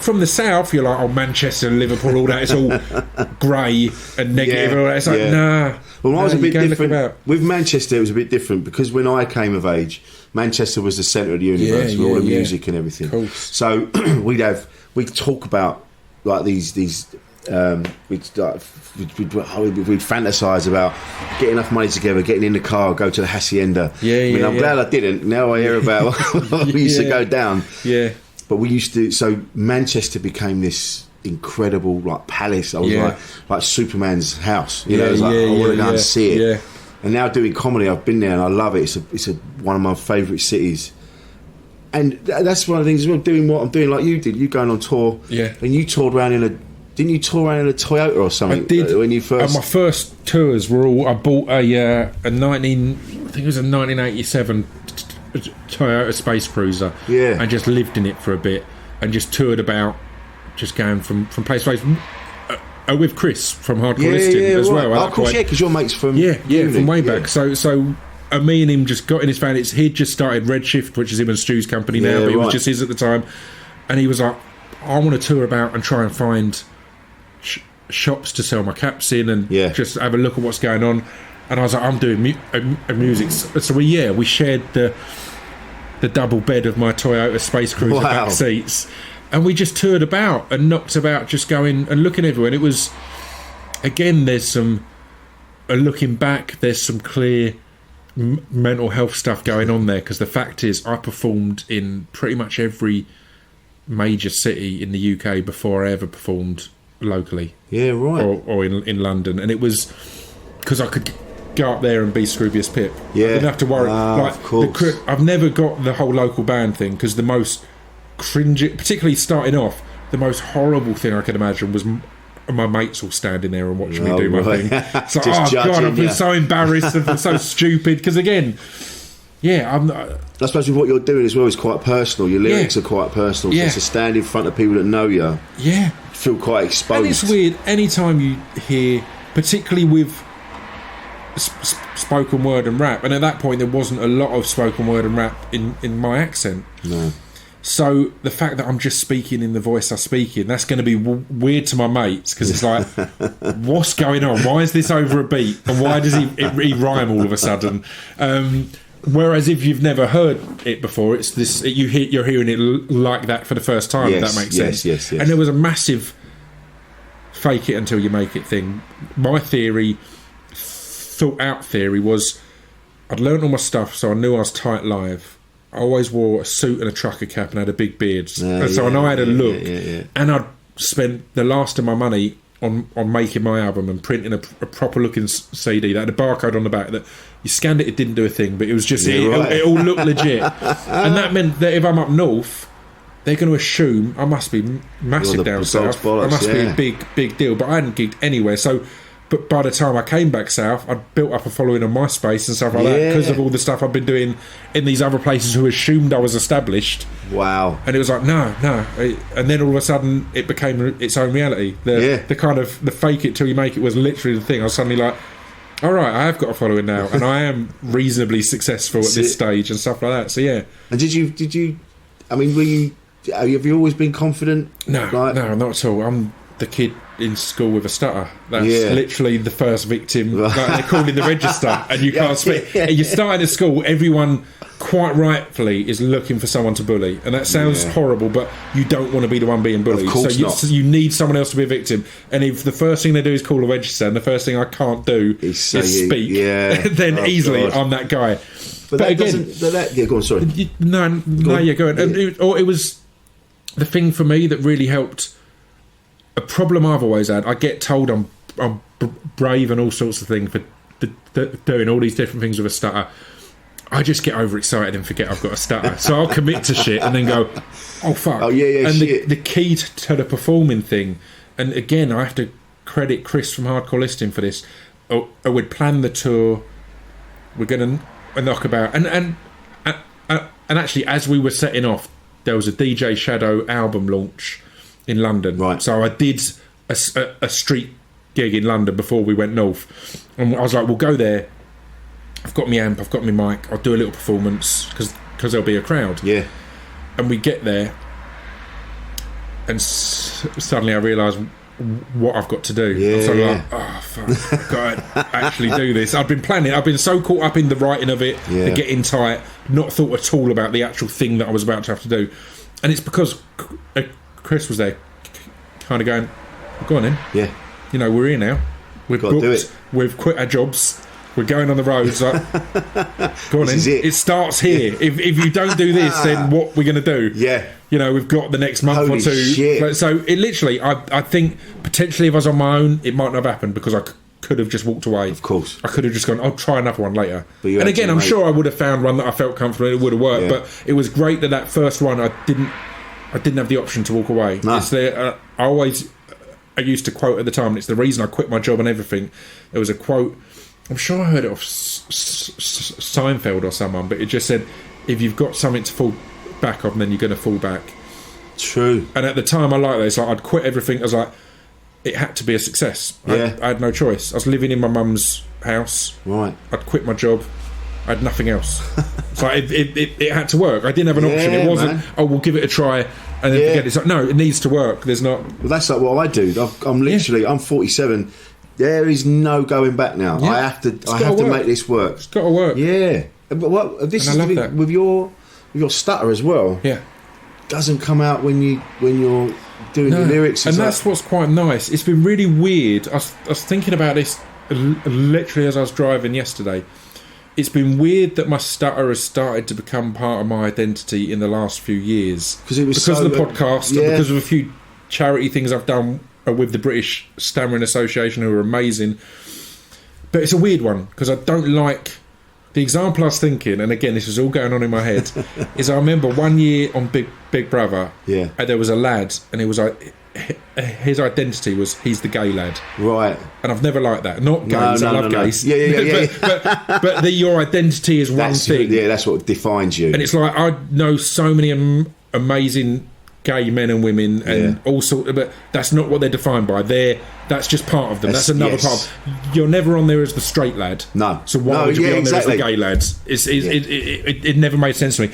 From the south, you're like, oh, Manchester, Liverpool, all that, it's all grey and negative. All that. It's like, nah. Well, I was a bit different. With Manchester, it was a bit different, because when I came of age, Manchester was the centre of the universe with all the music and everything. So we'd talk about like these we'd fantasise about getting enough money together, getting in the car, go to the Hacienda. I'm glad I didn't. Now I hear about what we used to go down. But we used to. So Manchester became this incredible like palace. I was like Superman's house. You know, I was like, I want to go and see it. And now doing comedy, I've been there and I love it. It's one of my favourite cities. And that's one of the things as well. Doing what I'm doing, like you did. You going on tour. And you toured around Didn't you tour around in a Toyota or something? I did. When you first. My first tours were all. I bought a 1987 Toyota Space Cruiser. And just lived in it for a bit and just toured about, just going from place to place. With Chris from Hardcore Listing as well. Of course, because your mate's from from way back. So me and him just got in his van. He'd just started Redshift, which is him and Stu's company now, but it was just his at the time. And he was like, I want to tour about and try and find shops to sell my caps in and just have a look at what's going on. And I was like, I'm doing music. So we shared the double bed of my Toyota Space Cruiser back seats, and we just toured about and knocked about, just going and looking everywhere. And it was, again, there's some looking back, there's some clear mental health stuff going on there, because the fact is I performed in pretty much every major city in the UK before I ever performed locally. Yeah, right. Or in London, and it was because I could go up there and be Scroobius Pip. Yeah, I didn't have to worry. of course. I've never got the whole local band thing, because the most cringy, particularly starting off, the most horrible thing I could imagine was my mates all standing there and watching me do my thing. It's like, oh God, I've been so embarrassed and so stupid, because again, I suppose with what you're doing as well is quite personal. Your lyrics are quite personal. So to stand in front of people that know you, feel quite exposed. And it's weird, anytime you hear, particularly with spoken word and rap, and at that point there wasn't a lot of spoken word and rap in my accent. No. So the fact that I'm just speaking in the voice I speak in, that's going to be weird to my mates, because it's like, what's going on? Why is this over a beat? And why does he rhyme all of a sudden? Whereas if you've never heard it before, it's this, you're hearing it like that for the first time. If that makes sense. Yes. And there was a massive fake it until you make it thing. My theory, thought out theory, was I'd learnt all my stuff, so I knew I was tight live. I always wore a suit and a trucker cap and had a big beard, and so I know I had a look. And I'd spent the last of my money on making my album and printing a proper looking CD that had a barcode on the back that you scanned it didn't do a thing, but it was just it all looked legit. And that meant that if I'm up north, they're going to assume I must be massive down south. I must be a big deal, but I hadn't gigged anywhere. So, but by the time I came back south, I'd built up a following on MySpace and stuff like that, because of all the stuff I've been doing in these other places who assumed I was established. Wow. And it was like, no. And then all of a sudden, it became its own reality. The kind of, the fake it till you make it was literally the thing. I was suddenly like, all right, I have got a following now, and I am reasonably successful at this stage and stuff like that. So, yeah. And did you, I mean, have you always been confident? No, not at all. I'm the kid in school with a stutter. That's literally the first victim. Like they're called in the register, and you can't speak. You start at school, everyone quite rightfully is looking for someone to bully, and that sounds horrible, but you don't want to be the one being bullied. Of course so you need someone else to be a victim. And if the first thing they do is call a register, and the first thing I can't do is speak, then easily I'm that guy. But that again, go on. Sorry. Go on. It was the thing for me that really helped. A problem I've always had, I get told I'm brave and all sorts of things for doing all these different things with a stutter. I just get overexcited and forget I've got a stutter. So I'll commit to shit and then go, oh fuck. Oh yeah, and shit. The key to the performing thing, and again I have to credit Chris from Hardcore Listing for this. I would plan the tour. We're going to knock about, and actually as we were setting off, there was a DJ Shadow album launch in London, right? So I did a street gig in London before we went north, and I was like, we'll go there. I've got my amp, I've got my mic, I'll do a little performance because there'll be a crowd. Yeah. And we get there, and suddenly I realise what I've got to do. Yeah. So I'm like, oh fuck, I've got to actually do this. I've been planning. I've been so caught up in the writing of it, the getting tight, not thought at all about the actual thing that I was about to have to do, and it's because Chris was there, kind of going, go on then. Yeah. You know, we're here now. We've got to do it. We've quit our jobs. We're going on the roads. Like, go on then. It starts here. If you don't do this, then what we're going to do? Yeah. You know, we've got the next month or two. Shit. So it literally, I think potentially if I was on my own, it might not have happened because I could have just walked away. Of course. I could have just gone, I'll try another one later. And again, I'm sure I would have found one that I felt comfortable in. It would have worked. Yeah. But it was great that first one, I didn't have the option to walk away. No. I used to quote at the time, and it's the reason I quit my job and everything. There was a quote, I'm sure I heard it off Seinfeld or someone, but it just said, if you've got something to fall back on, then you're going to fall back. True. And at the time I liked that. It's like I'd quit everything. I was like, it had to be a success. Yeah. I had no choice. I was living in my mum's house. Right. I'd quit my job. I had nothing else. So it had to work. I didn't have an option. It wasn't, we'll give it a try and then forget it. It's like, no, it needs to work. There's not. Well, that's like what I do. I'm 47. There is no going back now. Yeah. I have to make this work. It's got to work. Yeah. But what this And I is love that. with your stutter as well. Yeah. Doesn't come out when you're doing the lyrics. And that's what's quite nice. It's been really weird. I was thinking about this literally as I was driving yesterday. It's been weird that my stutter has started to become part of my identity in the last few years. Because of the podcast, and because of a few charity things I've done with the British Stammering Association, who are amazing. But it's a weird one, because I don't like... The example I was thinking, and again, this was all going on in my head, is I remember one year on Big Brother, and there was a lad, and it was like... His identity was he's the gay lad, right? And I've never liked that. Not gays, I love gays. Yeah. but your identity is one thing. Yeah, that's what defines you. And it's like I know so many amazing gay men and women, and all sort. But that's not what they're defined by. That's just part of them. That's another part. You're never on there as the straight lad. No. So why would you be on there as the gay lads? It never made sense to me.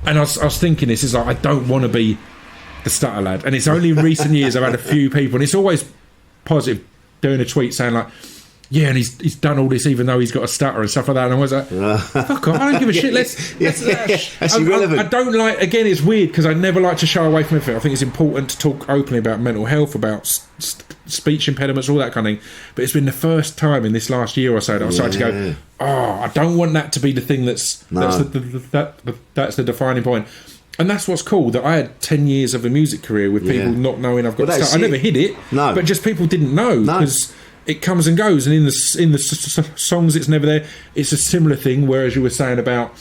And I was thinking, this is like, I don't want to be the stutter lad. And it's only in recent years I've had a few people, and it's always positive, doing a tweet saying like, yeah, and he's done all this even though he's got a stutter and stuff like that. And I was like, fuck off, I don't give a shit. That's irrelevant. I don't like, again, it's weird because I never like to shy away from everything. I think it's important to talk openly about mental health, about speech impediments, all that kind of thing. But it's been the first time in this last year or so that I've started to go, I don't want that to be the thing that's the defining point. And that's what's cool, that I had 10 years of a music career with people not knowing I've got stutter. I never hid it, but just people didn't know because it comes and goes. And in the songs, it's never there. It's a similar thing, whereas you were saying about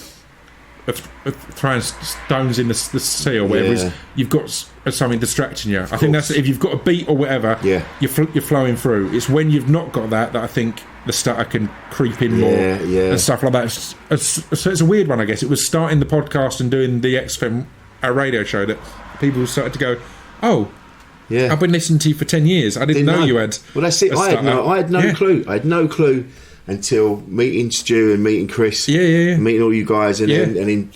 throwing stones in the sea or whatever, you've got something distracting you. I think that's, if you've got a beat or whatever, you're flowing through. It's when you've not got that I think the stutter can creep in more and stuff like that. So it's a weird one, I guess. It was starting the podcast and doing the XFM, our radio show, that people started to go, I've been listening to you for 10 years. I didn't know you had. Well, that's it. I had no clue. I had no clue until meeting Stu and meeting Chris, meeting all you guys, and then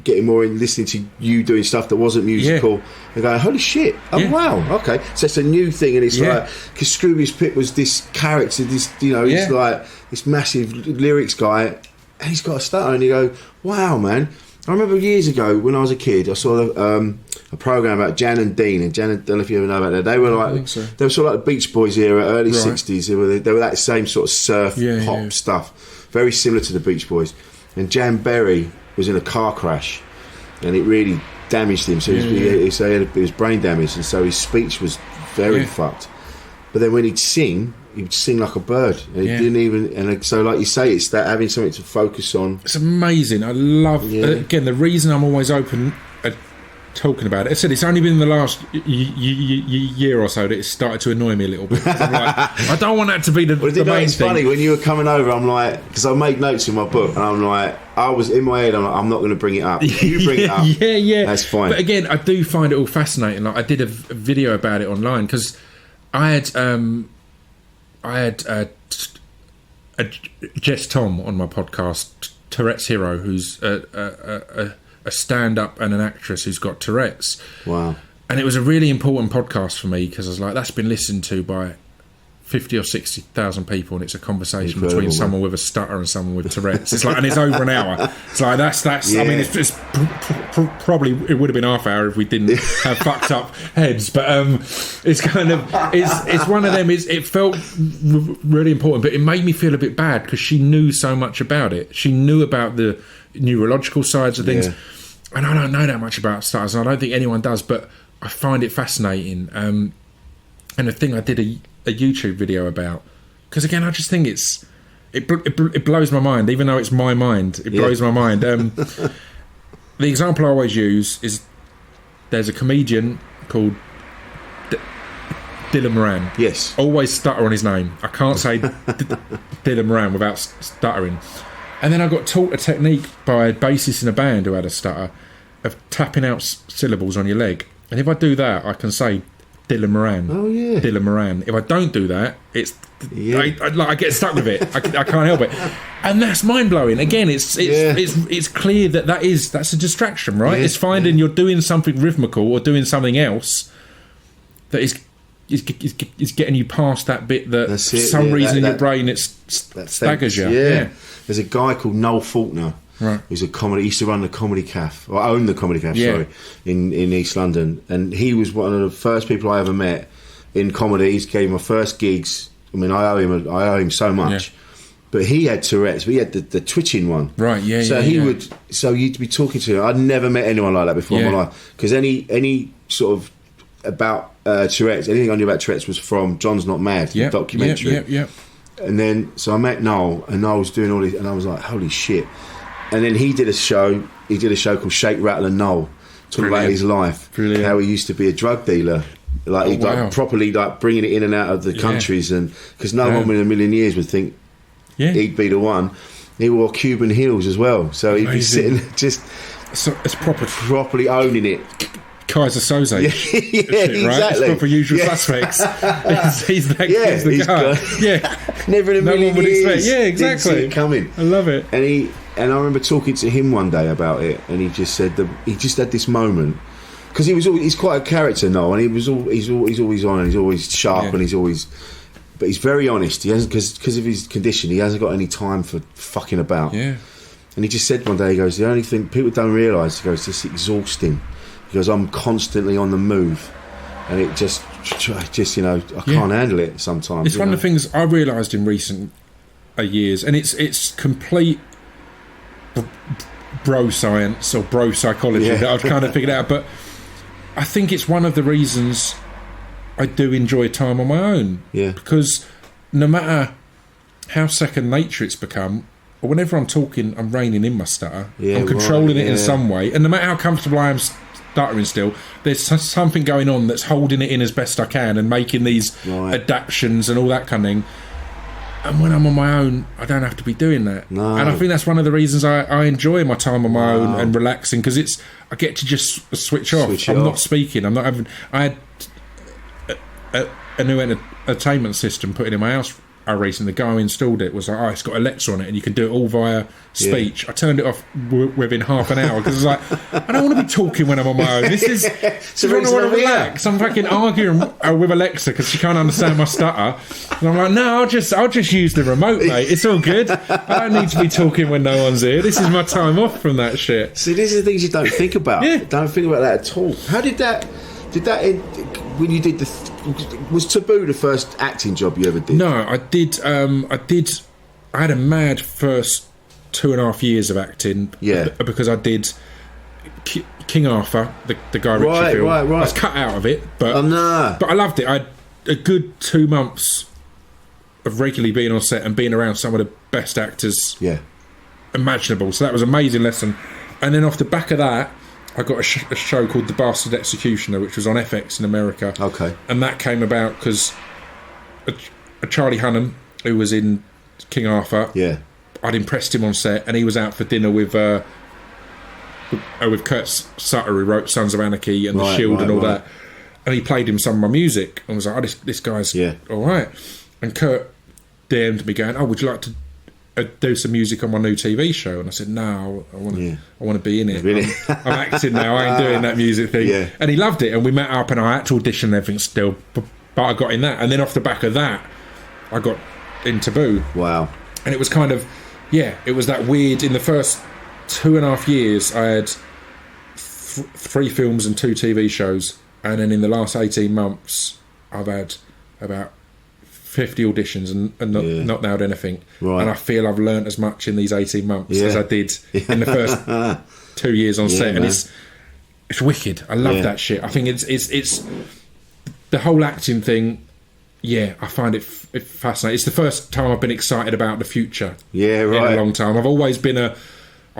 getting more in, listening to you doing stuff that wasn't musical, and going, holy shit, wow, okay, so it's a new thing. And it's like, because Scroobius Pip was this character, this, you know, he's like this massive lyrics guy, and he's got a stutter, and you go, wow, man. I remember years ago when I was a kid, I saw a program about Jan and Dean, and Jan, I don't know if you ever know about that. They were like, they were sort of like the Beach Boys era, early 60s. They were that same sort of surf pop stuff, very similar to the Beach Boys. And Jan Berry was in a car crash, and it really damaged him. So he was brain damaged, and so his speech was very fucked. But then when he'd sing like a bird, and he didn't even. And so, like you say, it's that having something to focus on. It's amazing. I love again the reason I'm always open at talking about it. I said it's only been in the last year or so that it's started to annoy me a little bit. I'm like, I don't want that to be the main thing. It's funny when you were coming over. I'm like, because I make notes in my book, and I'm like, I was in my head. I'm not going to bring it up. You bring it up. That's fine. But again, I do find it all fascinating. Like I did a video about it online because I had Jess Tom on my podcast, Tourette's Hero, who's a stand-up and an actress who's got Tourette's. Wow. And it was a really important podcast for me because I was like, that's been listened to by 50 or 60,000 people, and it's a conversation between someone with a stutter and someone with Tourette's. It's like, and it's over an hour. It's like that's. I mean, it's probably it would have been half hour if we didn't have fucked up heads. But it's kind of it's one of them. It felt really important, but it made me feel a bit bad because she knew so much about it. She knew about the neurological sides of things, and I don't know that much about stutters, and I don't think anyone does. But I find it fascinating. And the thing I did a YouTube video about, because again I just think it blows my mind, even though it's my mind, it blows my mind. The example I always use is there's a comedian called Dylan Moran. Yes. Always stutter on his name. I can't say Dylan Moran without stuttering. And then I got taught a technique by a bassist in a band who had a stutter of tapping out syllables on your leg, and if I do that I can say Dylan Moran. Oh yeah, Dylan Moran. If I don't do that, it's I get stuck with it. I can't help it, and that's mind blowing. Again, it's clear that's a distraction, right? It's finding you're doing something rhythmical or doing something else that is is getting you past that bit that That's for it, some yeah, reason in that- your brain it staggers you. Yeah. There's a guy called Noel Faulkner. Right. Who's a comedy. He used to run the Comedy Caf, or owned the Comedy Caf. Yeah. Sorry, in East London, and he was one of the first people I ever met in comedy. He gave my first gigs. I mean, I owe him so much. Yeah. But he had Tourette's. But he had the twitching one. Right. Yeah. So yeah, he yeah. would. So you'd be talking to him. I'd never met anyone like that before in Yeah. my life. Because any sort of about Tourette's, anything I knew about Tourette's was from John's Not Mad, the documentary. Yeah. And then, so I met Noel, and Noel was doing all this, and I was like, holy shit. And then he did a show called Shake, Rattle and Noel, talking about his life, how he used to be a drug dealer, like he'd like properly like bringing it in and out of the countries, and because no one in a million years would think he'd be the one. He wore Cuban heels as well, so he'd be sitting just it's properly owning it. Kaiser Soze. Yeah, shit, exactly. Right? It's proper Usual Suspects. he's the guy. Never in a million would years. expect. Yeah, exactly. Didn't see it coming. I love it. And I remember talking to him one day about it, and he just said that he just had this moment because he's quite a character now, and he's always on, and he's always sharp, and but he's very honest. He hasn't because of his condition. He hasn't got any time for fucking about. Yeah. And he just said one day, he goes, the only thing people don't realise, he goes, it's exhausting. He goes, I'm constantly on the move, and it just you know, I can't handle it sometimes. It's one of the things I realised in recent years, and it's complete bro science or bro psychology that I've kind of figured out. But I think it's one of the reasons I do enjoy time on my own. Yeah. Because no matter how second nature it's become, or whenever I'm talking, I'm reining in my stutter. I'm controlling it in some way, and no matter how comfortable I am stuttering still, there's something going on that's holding it in as best I can and making these adaptations and all that kind of thing. And when I'm on my own, I don't have to be doing that. No. And I think that's one of the reasons I enjoy my time on my own and relaxing, because I get to just switch off. I'm not speaking. I'm not having. I had a new entertainment system put in my house. I recently, the guy who installed it was like, it's got Alexa on it and you can do it all via speech. I turned it off within half an hour because I was like, I don't want to be talking when I'm on my own. This is so I want to relax. I'm fucking arguing with Alexa because she can't understand my stutter, and I'm like, no, I'll just use the remote, mate. It's all good. I don't need to be talking when no one's here. This is my time off from that shit. See, these are the things you don't think about. Don't think about that at all. How did that when you did was Taboo the first acting job you ever did? No, I did. I had a mad first 2.5 years of acting. Because I did King Arthur, the Guy Ritchie film. I was cut out of it, but but I loved it. I had a good 2 months of regularly being on set and being around some of the best actors imaginable. So that was an amazing lesson. And then off the back of that, I got a show called The Bastard Executioner, which was on FX in America. Okay. And that came about because a Charlie Hunnam, who was in King Arthur, I'd impressed him on set, and he was out for dinner with Kurt Sutter, who wrote Sons of Anarchy and The Shield and all that. And he played him some of my music. And was like, this guy's all right. And Kurt DM'd me going, would you like to do some music on my new TV show? And I said, no, I want to be in it. Really? I'm acting now. I ain't doing that music thing. And he loved it, and we met up, and I had to audition and everything still, but I got in that. And then off the back of that, I got in Taboo. Wow. And it was kind of it was that weird. In the first 2.5 years, I had 3 films and 2 TV shows, and then in the last 18 months, I've had about 50 auditions and not nailed anything. And I feel I've learnt as much in these 18 months as I did in the first 2 years on set, and it's wicked. I love that shit. I think it's the whole acting thing. I find it fascinating. It's the first time I've been excited about the future in a long time. I've always been I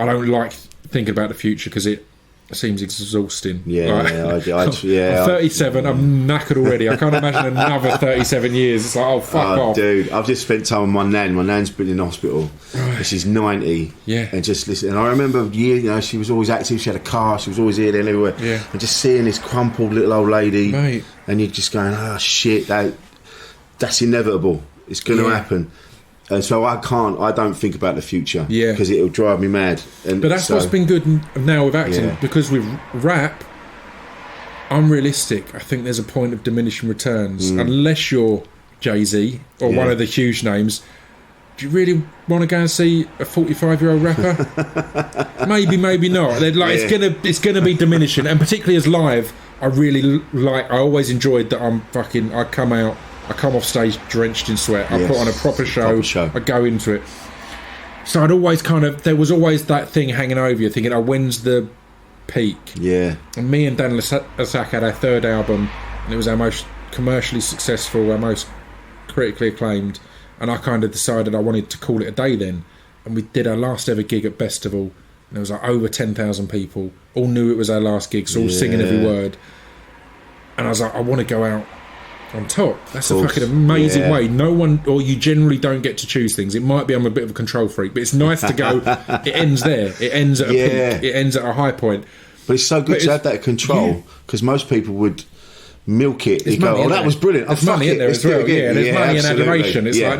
don't like thinking about the future because it seems exhausting. I'm 37. I'm knackered already. I can't imagine another 37 years. It's like, fuck off, dude. I've just spent time with my nan. My nan's been in hospital. She's 90. And just listen. And I remember she was always active. She had a car. She was always here, there, everywhere. And just seeing this crumpled little old lady, mate. And you're just going, shit, that's inevitable. It's going to happen. And so I don't think about the future because it'll drive me mad. But that's what's been good now with acting, because with rap, unrealistic. I think there's a point of diminishing returns. Unless you're Jay-Z or one of the huge names, do you really want to go and see a 45-year-old rapper? maybe not. It's gonna be diminishing, and particularly as live, I always enjoyed that I come off stage drenched in sweat. I put on a proper show. I go into it. So I'd always there was always that thing hanging over you, thinking, when's the peak? Yeah. And me and Dan Lasak had our third album, and it was our most commercially successful, our most critically acclaimed, and I kind of decided I wanted to call it a day then. And we did our last ever gig at Festival, and there was over 10,000 people, all knew it was our last gig, so all singing every word. And I was like, I want to go out on top. That's a fucking amazing way. No one, or you generally don't get to choose things. It might be I'm a bit of a control freak, but it's nice to go. It ends there. It ends at a peak. It ends at a high point. But it's so good to have that control, because most people would milk it. You go, that was brilliant. There's money in there as well. There's money and adoration. It's like,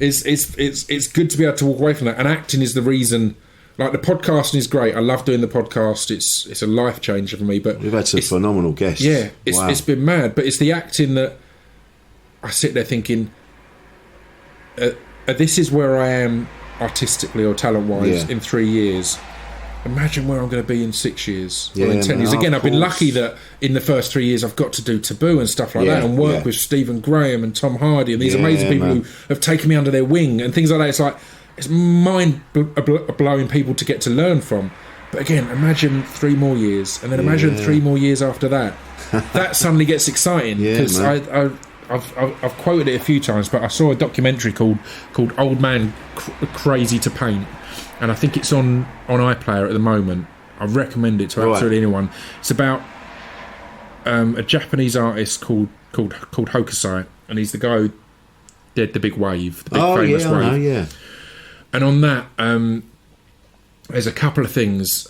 it's good to be able to walk away from that. And acting is the reason. Like, the podcasting is great. I love doing the podcast. It's a life changer for me. But we've had some phenomenal guests. Yeah, it's been mad. But it's the acting that I sit there thinking, this is where I am artistically or talent-wise in 3 years. Imagine where I'm going to be in 6 years or in 10 years. Again, I've been lucky that in the first 3 years I've got to do Taboo and stuff like that, and work with Stephen Graham and Tom Hardy and these amazing people who have taken me under their wing and things like that. It's like, it's mind-blowing people to get to learn from. But again, imagine 3 more years, and then imagine 3 more years after that. That suddenly gets exciting, because I've quoted it a few times, but I saw a documentary called Old Man Crazy to Paint, and I think it's on iPlayer at the moment. I recommend it to absolutely anyone. It's about a Japanese artist called Hokusai, and he's the guy who did the big wave, the big famous wave. And on that, there's a couple of things.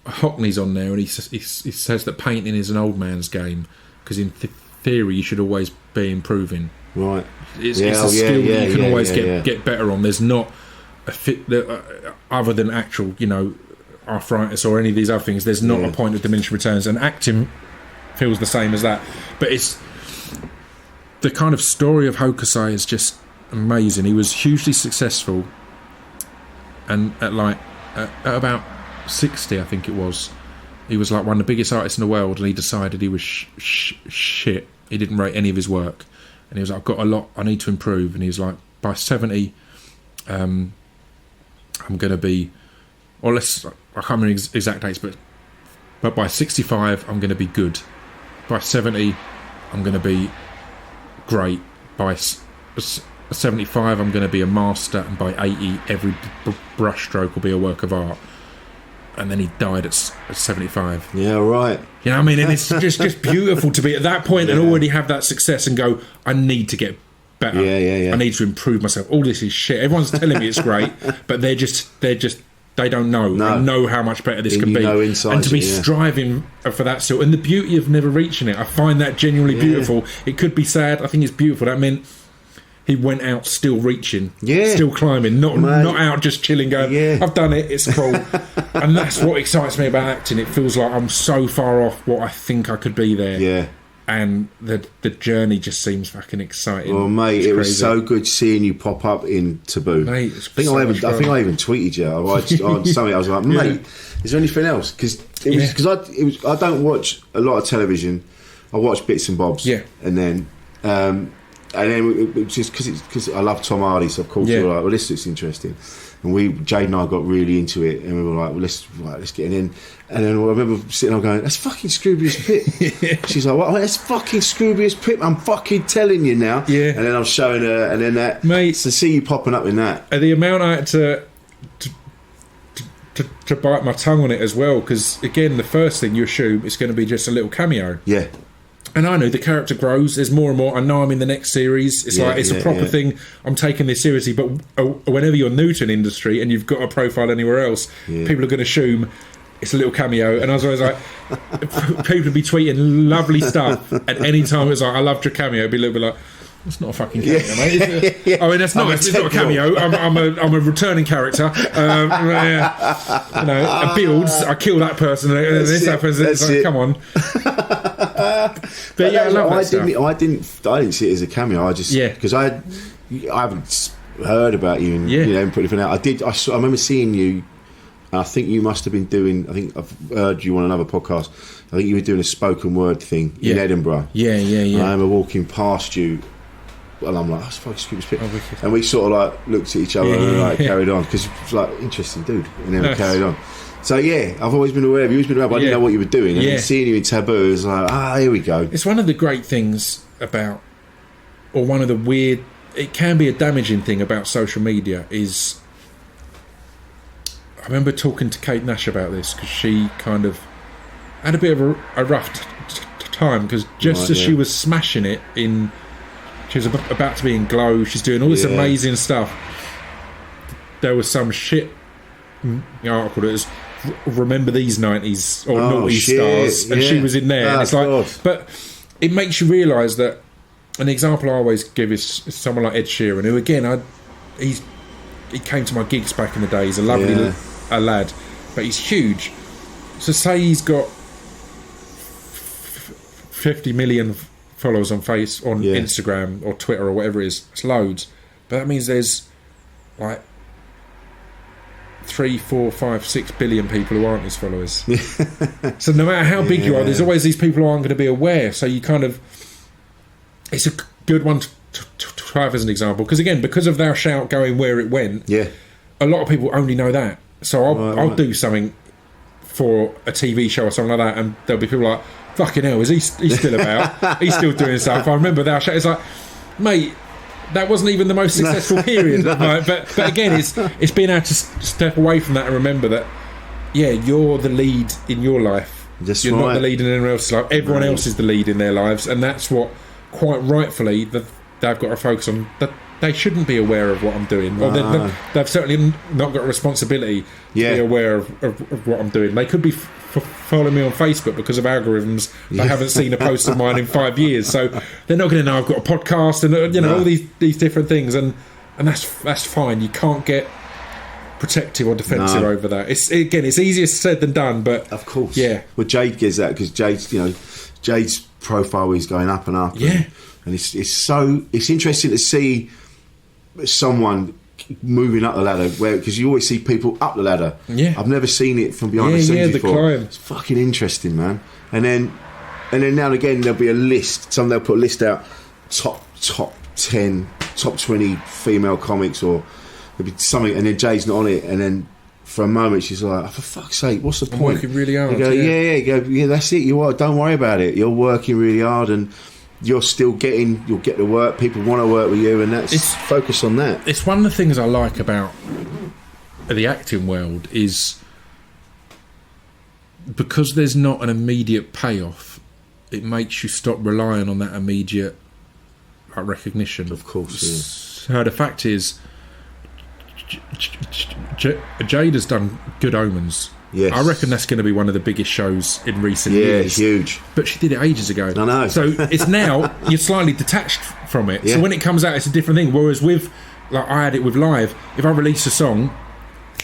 Hockney's on there, and he says that painting is an old man's game, because in theory you should always be improving. Right. It's a skill that you can always get better on. There's not a fit other than actual, arthritis or any of these other things. There's not a point of diminishing returns, and acting feels the same as that. But it's the kind of story of Hokusai is just amazing. He was hugely successful, and at about 60, I think it was, he was like one of the biggest artists in the world, and he decided he was shit. He didn't rate any of his work, and he was like, I've got a lot I need to improve. And he was like, by 70 I'm going to be, or I can't remember exact dates, but by 65 I'm going to be good, by 70 I'm going to be great, by 75 I'm going to be a master, and by 80 every brushstroke will be a work of art. And then he died at 75. Yeah, right. You know what I mean? And it's just beautiful to be at that point and already have that success and go, I need to get better. I need to improve myself. All this is shit. Everyone's telling me it's great, but they don't know how much better this can be. And to be striving for that still, and the beauty of never reaching it, I find that genuinely beautiful. It could be sad. I think it's beautiful. That meant he went out still reaching, still climbing, not out just chilling, going, I've done it, it's cool. And that's what excites me about acting. It feels like I'm so far off what I think I could be there. Yeah. And the journey just seems fucking exciting. Well, mate, it was so good seeing you pop up in Taboo. Mate, I think I even tweeted you. On something. I was like, mate, is there anything else? Because I don't watch a lot of television. I watch bits and bobs. Yeah. And then it was just because I love Tom Hardy, so of course we were like, well, this looks interesting. And Jade and I got really into it, and we were like, well, let's get it in. And then I remember sitting there going, that's fucking Scroobius Pip. She's like, what? That's fucking Scroobius Pip. I'm fucking telling you now. Yeah. And then I'm showing her, and then that. Mate. To see you popping up in that. The amount I had to bite my tongue on it as well, because, again, the first thing you assume is going to be just a little cameo. Yeah. And I know the character grows. There's more and more. I know I'm in the next series. It's it's a proper thing. I'm taking this seriously. But whenever you're new to an industry and you've got a profile anywhere else, people are going to assume it's a little cameo. And I was always like, people would be tweeting lovely stuff. At any time, it's like, I loved your cameo. It'd be a little bit like, It's not a fucking cameo, mate. I mean, it's not a cameo. I'm a returning character. Builds. I kill that person. And this happens. It's like, come on. But yeah, I love that stuff. I didn't see it as a cameo. I just because I haven't heard about you and put anything out. I remember seeing you. I think you must have been doing. I think I've heard you on another podcast. I think you were doing a spoken word thing in Edinburgh. Yeah. And I remember walking past you, and I'm like, "That's fucking Scroobius Pip." And we sort of like looked at each other and carried on because it was like interesting, dude. And then we carried on. So I've always been aware of you. Always been around, but I didn't know what you were doing. And then seeing you in Taboo is like, here we go. It's one of the great things about, or one of the weird. It can be a damaging thing about social media is. I remember talking to Kate Nash about this because she kind of had a bit of a rough time because just as she was smashing it she was about to be in Glow, she's doing all this amazing stuff, there was some shit article that was remember these 90s or naughty stars, and she was in there, and it's like, but it makes you realise that an example I always give is someone like Ed Sheeran, who again he came to my gigs back in the day. He's a lovely a lad, but he's huge. So say he's got 50 million followers on Instagram or Twitter or whatever it is. It's loads, but that means there's like 3, 4, 5, 6 billion people who aren't his followers. So no matter how big you are, there's always these people who aren't going to be aware. So you kind of, it's a good one to have as an example, because again, because of Thou Shalt going where it went, a lot of people only know that. So I'll do something for a TV show or something like that, and there'll be people like, fucking hell, is he's still about? He's still doing stuff. I remember Thou Shalt. It's like, mate, that wasn't even the most successful period. But again, it's being able to step away from that and remember that, you're the lead in your life. You're not the lead in anyone else's life. Everyone else is the lead in their lives, and that's what, quite rightfully, they've got to focus on. That they shouldn't be aware of what I'm doing. Or they've certainly not got a responsibility to be aware of what I'm doing. They could be following me on Facebook because of algorithms. They haven't seen a post of mine in 5 years, so they're not going to know I've got a podcast and all these different things, and that's fine. You can't get protective or defensive over that. It's easier said than done, but of course, well, Jade gets that because Jade's profile is going up and up, and it's interesting to see someone moving up the ladder, because you always see people up the ladder. I've never seen it from behind the scenes before. It's fucking interesting, man. And then now and again there'll be a list. They'll put a list out, top 10, top 20 female comics, or there'll be something, and then Jay's not on it, and then for a moment she's like, oh, for fuck's sake, what's the point? I'm working really hard. You go, that's it, you are, don't worry about it, you're working really hard, and you'll get the work, people want to work with you, and focus on that. It's one of the things I like about the acting world is because there's not an immediate payoff, it makes you stop relying on that immediate recognition. Of course, yeah. So the fact is, Jade has done Good Omens. Yes. I reckon that's going to be one of the biggest shows in recent years. Yeah, huge. But she did it ages ago. I know. So it's now, you're slightly detached from it. So when it comes out, it's a different thing. Whereas with, like I had it with Live, if I release a song,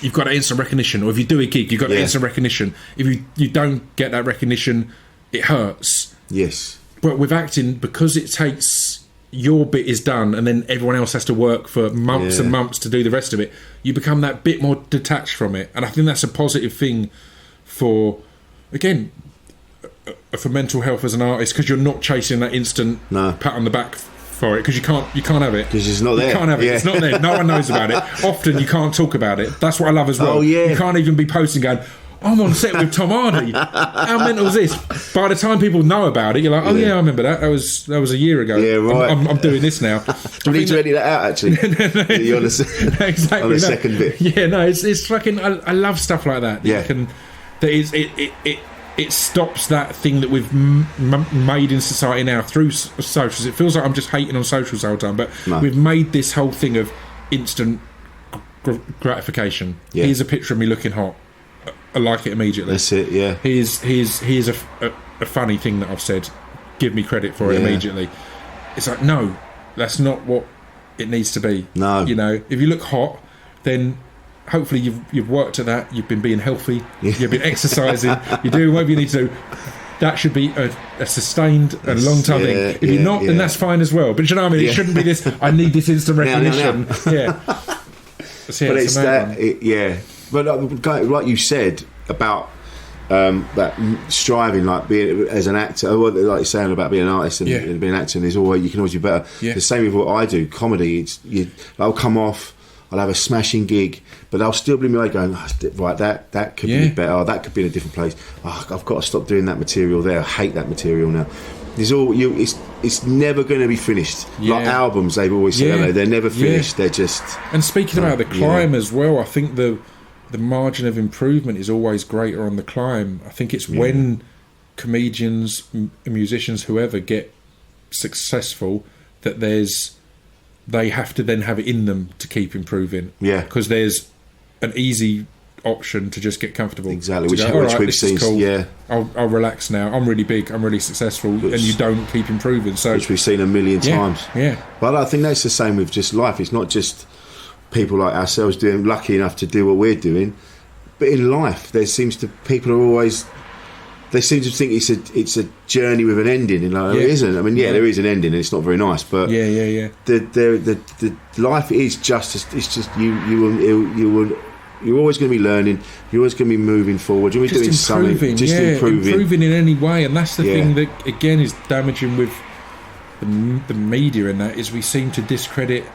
you've got instant recognition. Or if you do a gig, you've got instant recognition. If you don't get that recognition, it hurts. Yes. But with acting, because it takes... your bit is done and then everyone else has to work for months and months to do the rest of it, you become that bit more detached from it, and I think that's a positive thing for mental health as an artist, because you're not chasing that instant pat on the back for it, because you can't have it, because it's not there. You can't have it. It's not there. No one knows about it. Often you can't talk about it. That's what I love as well. You can't even be posting going, I'm on set with Tom Hardy. How mental is this? By the time people know about it, you're like, I remember that. That was a year ago. Yeah, right. I'm doing this now. We need to edit that out, actually. You're on exactly. On the second bit. Yeah, no, it's fucking. I love stuff like that. It stops that thing that we've made in society now through socials. It feels like I'm just hating on socials the whole time, but we've made this whole thing of instant gratification. Here's a picture of me looking hot. I like it immediately. That's it, yeah. Here's a funny thing that I've said. Give me credit for it immediately. It's like, no, That's not what it needs to be. No. You know, if you look hot, then hopefully you've worked at that. You've been being healthy. You've been exercising. You're doing whatever you need to do. That should be a sustained and long time thing. If you're not, then that's fine as well. But you know what I mean? It shouldn't be this. I need this instant recognition. Yeah. But it's that. But like you said about that striving, like being as an actor, like you're saying about being an artist and being an actor, and there's always, you can always be better. The same with what I do, comedy. I'll come off, I'll have a smashing gig, but I'll still be in my way going, right, that could be better, or that could be in a different place. Oh, I've got to stop doing that material there. I hate that material now. It's never going to be finished. Like albums, they've always said, they're never finished. They're just. And speaking about the climb as well, I think the margin of improvement is always greater on the climb. I think it's when comedians, musicians, whoever get successful that they have to then have it in them to keep improving. Yeah, because there's an easy option to just get comfortable. Exactly, which we've seen. Cool. Yeah, I'll relax now. I'm really big. I'm really successful, and you don't keep improving. So which we've seen a million times. Yeah, but I think that's the same with just life. It's not just people like ourselves lucky enough to do what we're doing, but in life there seems to they seem to think it's a journey with an ending, and it isn't. I mean, there is an ending, and it's not very nice, but the life is just it's just you're always going to be learning. You're always going to be moving forward. You're doing something, improving in any way, and that's the thing that again is damaging with the media. And that is we seem to discredit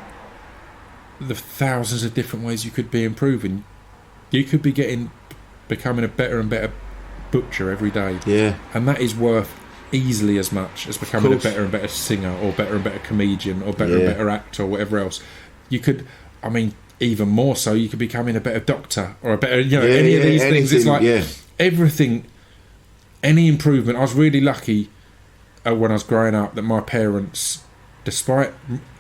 the thousands of different ways you could be improving. You could be becoming a better and better butcher every day, and that is worth easily as much as becoming a better and better singer, or better and better comedian, or better and better actor, or whatever else. You could, I mean, even more so, you could becoming a better doctor or a better, any of these things. It's like everything, any improvement. I was really lucky when I was growing up that my parents, despite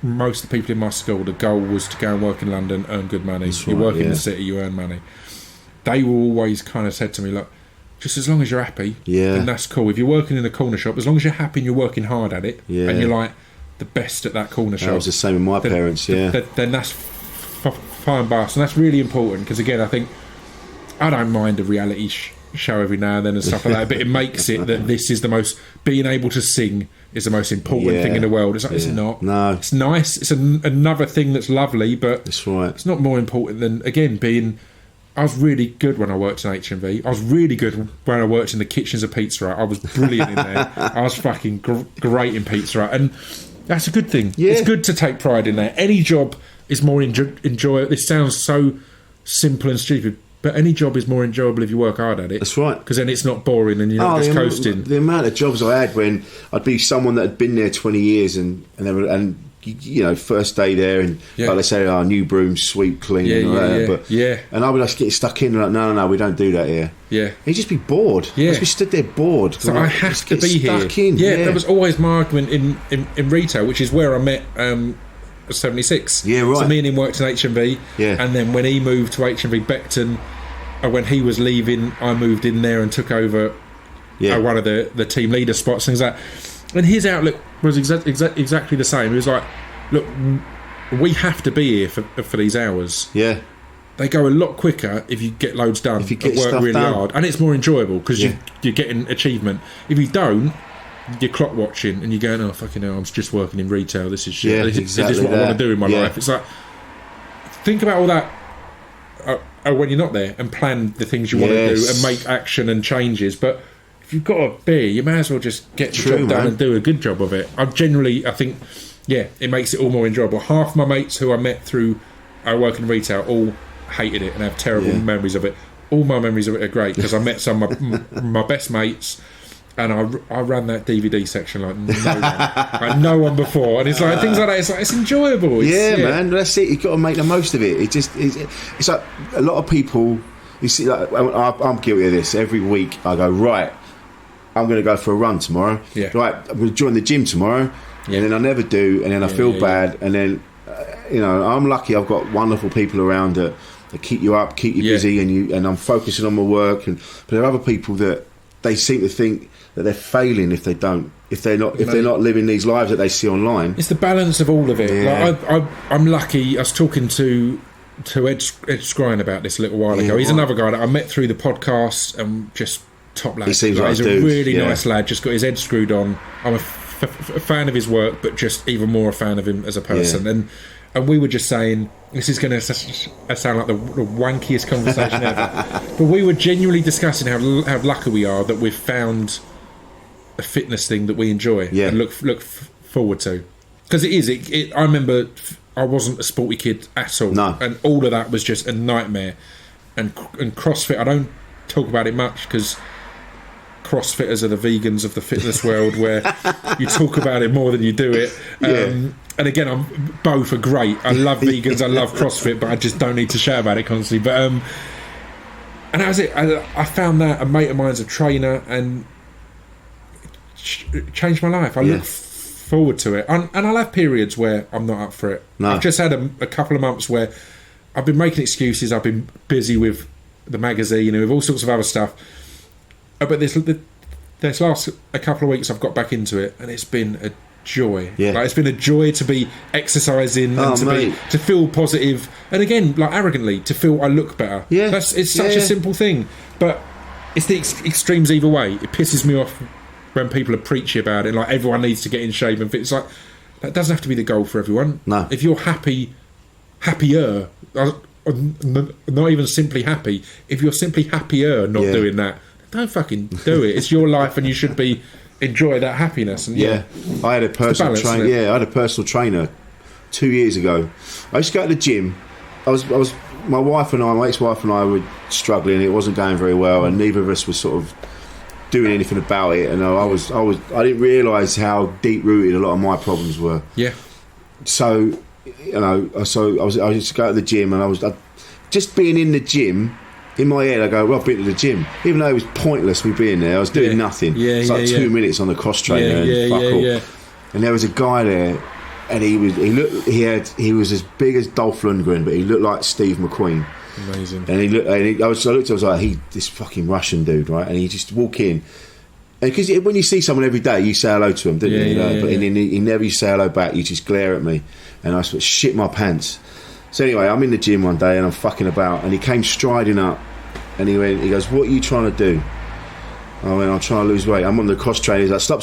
most of the people in my school, the goal was to go and work in London, earn good money. You work in the city, you earn money. They were always kind of said to me, look, just as long as you're happy, then that's cool. If you're working in a corner shop, as long as you're happy and you're working hard at it, and you're like the best at that corner shop. That was the same with my parents, then that's fine, boss. And that's really important, because again, I think I don't mind a reality show every now and then and stuff like that, but it makes it that this is the most, being able to sing is the most important thing in the world. It's like, it's not. No. It's nice. It's another thing that's lovely, but that's right. It's not more important than, again, being... I was really good when I worked in HMV. I was really good when I worked in the kitchens of Pizza Hut. I was brilliant in there. I was fucking great in Pizza Hut. And that's a good thing. Yeah. It's good to take pride in that. Any job is more enjoyable. This sounds so simple and stupid, but any job is more enjoyable if you work hard at it. That's right. Because then it's not boring and you're not just coasting. The amount of jobs I had when I'd be someone that had been there 20 years and first day there, and like they say, new broom, sweep, clean, and I would just get stuck in, like, no, we don't do that here. Yeah, you'd just be bored. Yeah, I'd be stood there bored. So I have to be here. That was always my argument in retail, which is where I met 76. Yeah, right. So me and him worked in HMV. Yeah, and then when he moved to HMV Beckton, when he was leaving, I moved in there and took over one of the team leader spots, things like that. And his outlook was exactly the same. He was like, look, we have to be here for these hours. Yeah. They go a lot quicker if you get loads done, if you work really hard. And it's more enjoyable because you're getting achievement. If you don't, you're clock watching and you're going, oh, fucking hell, I'm just working in retail. This is shit. Yeah, this is what I want to do in my life. It's like, think about all that when you're not there and plan the things you want to do and make action and changes. But if you've got a beer, you may as well just get the job done and do a good job of it. I think, it makes it all more enjoyable. Half my mates who I met through working in retail all hated it and have terrible memories of it. All my memories of it are great because I met some of my best mates, and I ran that DVD section like no one before, and it's like things like that. It's enjoyable. Man, that's it. You've got to make the most of it. It's like a lot of people. You see, like, I'm guilty of this. Every week I go, right, I'm going to go for a run tomorrow. Yeah. Right, I'm going to join the gym tomorrow. Yeah. And then I never do, and then I feel bad, and then I'm lucky. I've got wonderful people around that keep you up, keep you busy, and I'm focusing on my work. But there are other people that they seem to think that they're failing if they don't, if they're not living these lives that they see online. It's the balance of all of it. Yeah. Like I'm lucky. I was talking to Ed Scrine about this a little while ago. He's another guy that I met through the podcast, and just top lad. He seems like he's a a really dude, nice lad. Just got his head screwed on. I'm a fan of his work, but just even more a fan of him as a person. Yeah. And we were just saying, this is going to sound like the wankiest conversation ever, but we were genuinely discussing how lucky we are that we've found a fitness thing that we enjoy and look forward to. Because it is. I remember I wasn't a sporty kid at all, and all of that was just a nightmare. And CrossFit, I don't talk about it much because CrossFitters are the vegans of the fitness world, where you talk about it more than you do it. And again, both are great. I love vegans, I love CrossFit, but I just don't need to shout about it constantly. But and that was it. I found that a mate of mine's a trainer, and it changed my life. I look forward to it, and I'll have periods where I'm not up for it. I've just had a couple of months where I've been making excuses. I've been busy with the magazine and with all sorts of other stuff. But this last a couple of weeks, I've got back into it, and it's been a joy. Like, it's been a joy to be exercising and to feel positive, and again, like arrogantly, to feel I look better. It's such a simple thing, but it's the extremes either way. It pisses me off when people are preachy about it, like everyone needs to get in shape and fit. It's like, that doesn't have to be the goal for everyone. No. If you're happier, not even simply happy, if you're simply happier not doing that, don't fucking do it. It's your life, and you should enjoy that happiness. And I had a personal trainer. I had a personal trainer 2 years ago. I used to go to the gym. I was my ex-wife and I were struggling. It wasn't going very well, and neither of us was sort of doing anything about it. And I didn't realise how deep rooted a lot of my problems were. So I used to go to the gym, and I was just being in the gym. In my head, I go, well, I've been to the gym. Even though it was pointless me being there, I was doing nothing. It's like 2 minutes on the cross trainer and fuck all. And there was a guy there, and he was as big as Dolph Lundgren, but he looked like Steve McQueen. Amazing. And I was like, this fucking Russian dude, right? And he just walk in, and because when you see someone every day, you say hello to him, don't you? But he never used to say hello back. You just glare at me, and I sort of shit my pants. So anyway, I'm in the gym one day and I'm fucking about, and he came striding up, and he goes, what are you trying to do? I went, I'm trying to lose weight. I'm on the cross trainer. He's like, stop.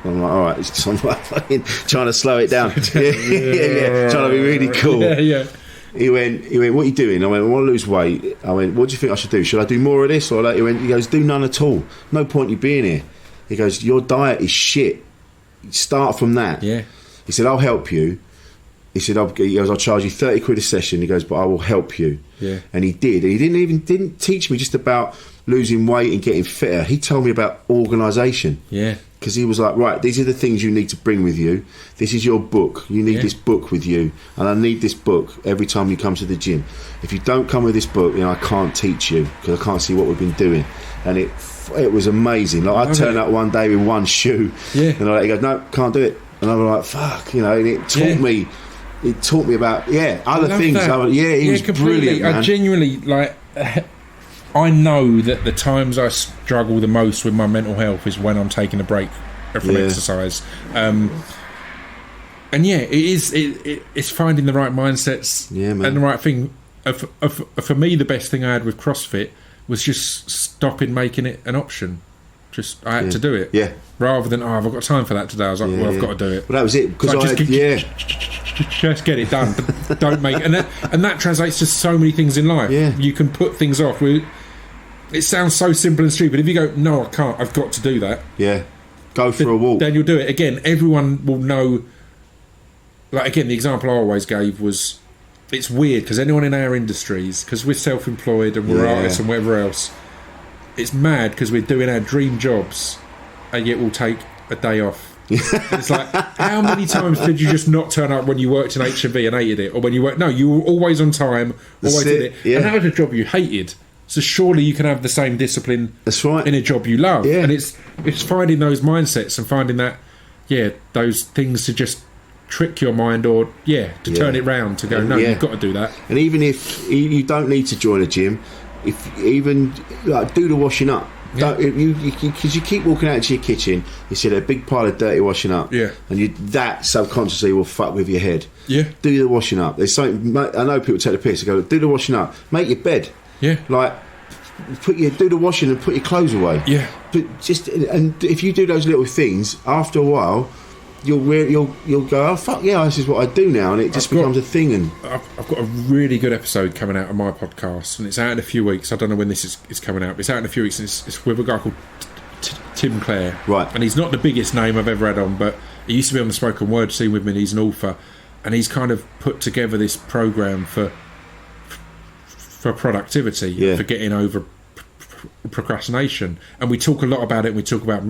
I'm like, all right. So I'm like fucking trying to slow it down. Trying to be really cool. He went, what are you doing? I went, I want to lose weight. I went, what do you think I should do? Should I do more of this? Or like, he goes, do none at all. No point you being here. He goes, your diet is shit. Start from that. He said, I'll help you. He said, I'll charge you 30 quid a session. He goes, but I will help you. And he did. And he didn't teach me just about losing weight and getting fitter. He told me about organisation. Because he was like, right, these are the things you need to bring with you. This is your book. You need this book with you. And I need this book every time you come to the gym. If you don't come with this book, I can't teach you, because I can't see what we've been doing. And it was amazing. Like, I turned up one day with one shoe. And he goes, no, can't do it. And I was like, fuck, and it taught me. It taught me about other things. He was completely brilliant, man. I genuinely I know that the times I struggle the most with my mental health is when I'm taking a break from exercise. And it's finding the right mindsets and the right thing. For me, the best thing I had with CrossFit was just stopping making it an option. Just I had to do it. Rather than I've got time for that today. I was like, I've got to do it. Well, that was it, because just get it done, but don't make it. And that translates to so many things in life. You can put things off. It sounds so simple and stupid. If you go, no, I can't, I've got to do that. Go for a walk. Then you'll do it. Again, everyone will know. Like, again, the example I always gave was, it's weird because anyone in our industries, because we're self-employed and we're artists and whatever else, it's mad because we're doing our dream jobs and yet we'll take a day off. It's like, how many times did you just not turn up when you worked in HMV and hated it? Or when you worked, no, you were always on time, always did it. And that was a job you hated. So surely you can have the same discipline in a job you love. And it's finding those mindsets and finding that, those things to just trick your mind or, to turn it round, to go, no, you've got to do that. And even if you don't need to join a gym, if even do the washing up, Because you keep walking out into your kitchen, you see a big pile of dirty washing up, Yeah. and that subconsciously will fuck with your head. Yeah. Do the washing up. There's something. I know people take the piss. They go, do the washing up. Make your bed. Yeah. Like, do the washing and put your clothes away. Yeah. But and if you do those little things, after a while, you'll go, oh fuck yeah, this is what I do now, and it just becomes a thing. And I've got a really good episode coming out of my podcast, and it's out in a few weeks. I don't know when this is coming out, but it's out in a few weeks, and it's with a guy called Tim Clare. Right. And he's not the biggest name I've ever had on, but he used to be on the spoken word scene with me, and he's an author, and he's kind of put together this program for productivity, for getting over procrastination, and we talk a lot about it, and we talk about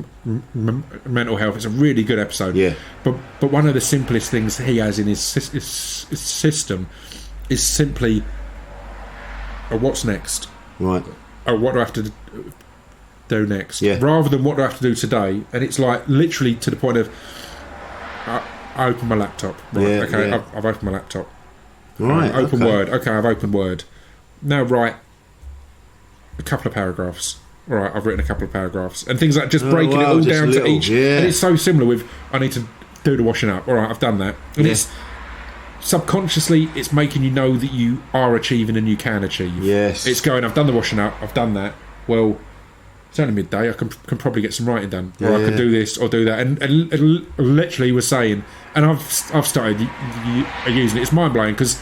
mental health. It's a really good episode. But one of the simplest things he has in his system is simply what's next, right, or what do I have to do next, Yeah. rather than what do I have to do today. And it's like literally to the point of I open my laptop, right, Yeah, okay, yeah. I've opened my laptop, right, open okay. Word, okay, I've opened Word, now write a couple of paragraphs. All right, I've written a couple of paragraphs, and things like just breaking it all just down little, to each. yeah. And it's so similar with I need to do the washing up. All right, I've done that, and Yeah. it's subconsciously it's making you know that you are achieving and you can achieve. Yes. It's going. I've done the washing up. I've done that. Well, it's only midday. I can probably get some writing done, or I can do this or do that. And literally was saying, and I've started using it. It's mind blowing because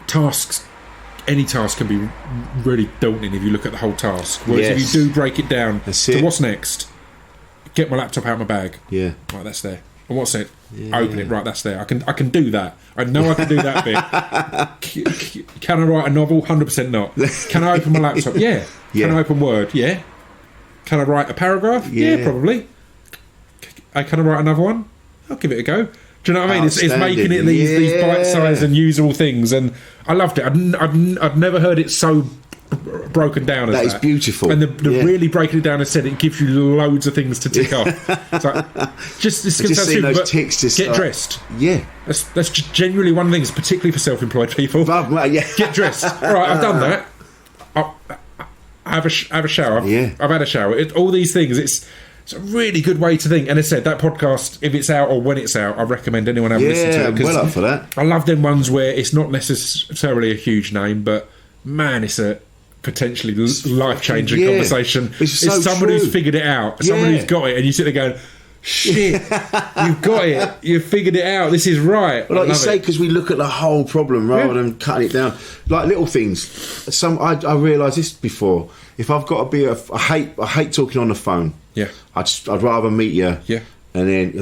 tasks. Any task can be really daunting if you look at the whole task. Whereas if you do break it down to what's next, get my laptop out of my bag. Yeah. Right, that's there. And what's it? Open it. Right, that's there. I can do that. I know I can do that bit. Can I write a novel? 100% not. Can I open my laptop? Yeah. Can I open Word? Yeah. Can I write a paragraph? Yeah, probably. Can I write another one? I'll give it a go. Do you know what I mean? It's making it these bite-sized and usable things, and I loved it. I'd never heard it so broken down as that. That is beautiful. And the really breaking it down and said it gives you loads of things to tick off. It's like, this can sound stupid, but get dressed. Yeah. That's genuinely one of the things, particularly for self-employed people. Get dressed. All right, I've done that. I have a shower. I've had a shower. All these things. It's a really good way to think. And as I said, that podcast, if it's out or when it's out, I recommend anyone have a listen to it. Yeah, well up for that. I love them ones where it's not necessarily a huge name, but man, it's a potentially life-changing conversation. It's someone who's figured it out, someone who's got it, and you sit there going, shit, you've got it, you've figured it out, this is right. Well, like you say, because we look at the whole problem rather than cutting it down, like little things. I realised this before. If I've got to be, I hate talking on the phone. Yeah, I'd rather meet you. Yeah, and then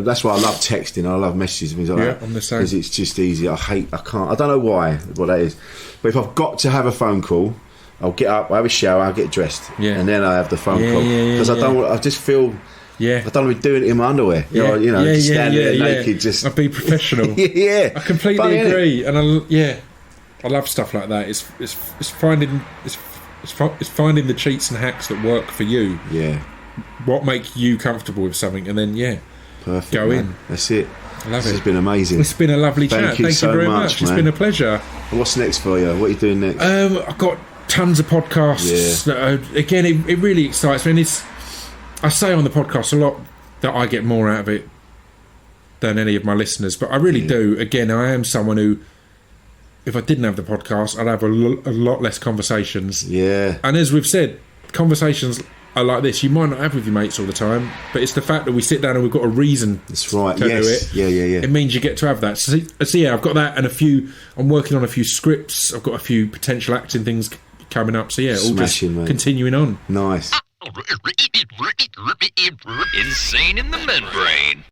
that's why I love texting. I love messages and things like that. I'm the same. Because it's just easy. I can't. I don't know why. What that is, but if I've got to have a phone call, I'll get up, I have a shower, I'll get dressed, and then I have the phone call because I don't. I just feel. I don't want to be doing it in my underwear. You know, just standing there naked. Just I'd be professional. I completely Funny, agree, and I love stuff like that. It's finding the cheats and hacks that work for you. Yeah. What make you comfortable with something, and then perfect. Go in. That's it. I love it. This has been amazing. It's been a lovely chat. Thank you very much. It's been a pleasure. What's next for you? What are you doing next? I've got tons of podcasts. That are, again, it really excites me. And I say on the podcast a lot that I get more out of it than any of my listeners, but I really do. Again, I am someone who, if I didn't have the podcast, I'd have a lot less conversations. Yeah. And as we've said, conversations are like this. You might not have with your mates all the time, but it's the fact that we sit down and we've got a reason That's right. to do it. Yeah. It means you get to have that. So I've got that and I'm working on a few scripts. I've got a few potential acting things coming up. So all just continuing on. Nice. Insane in the membrane.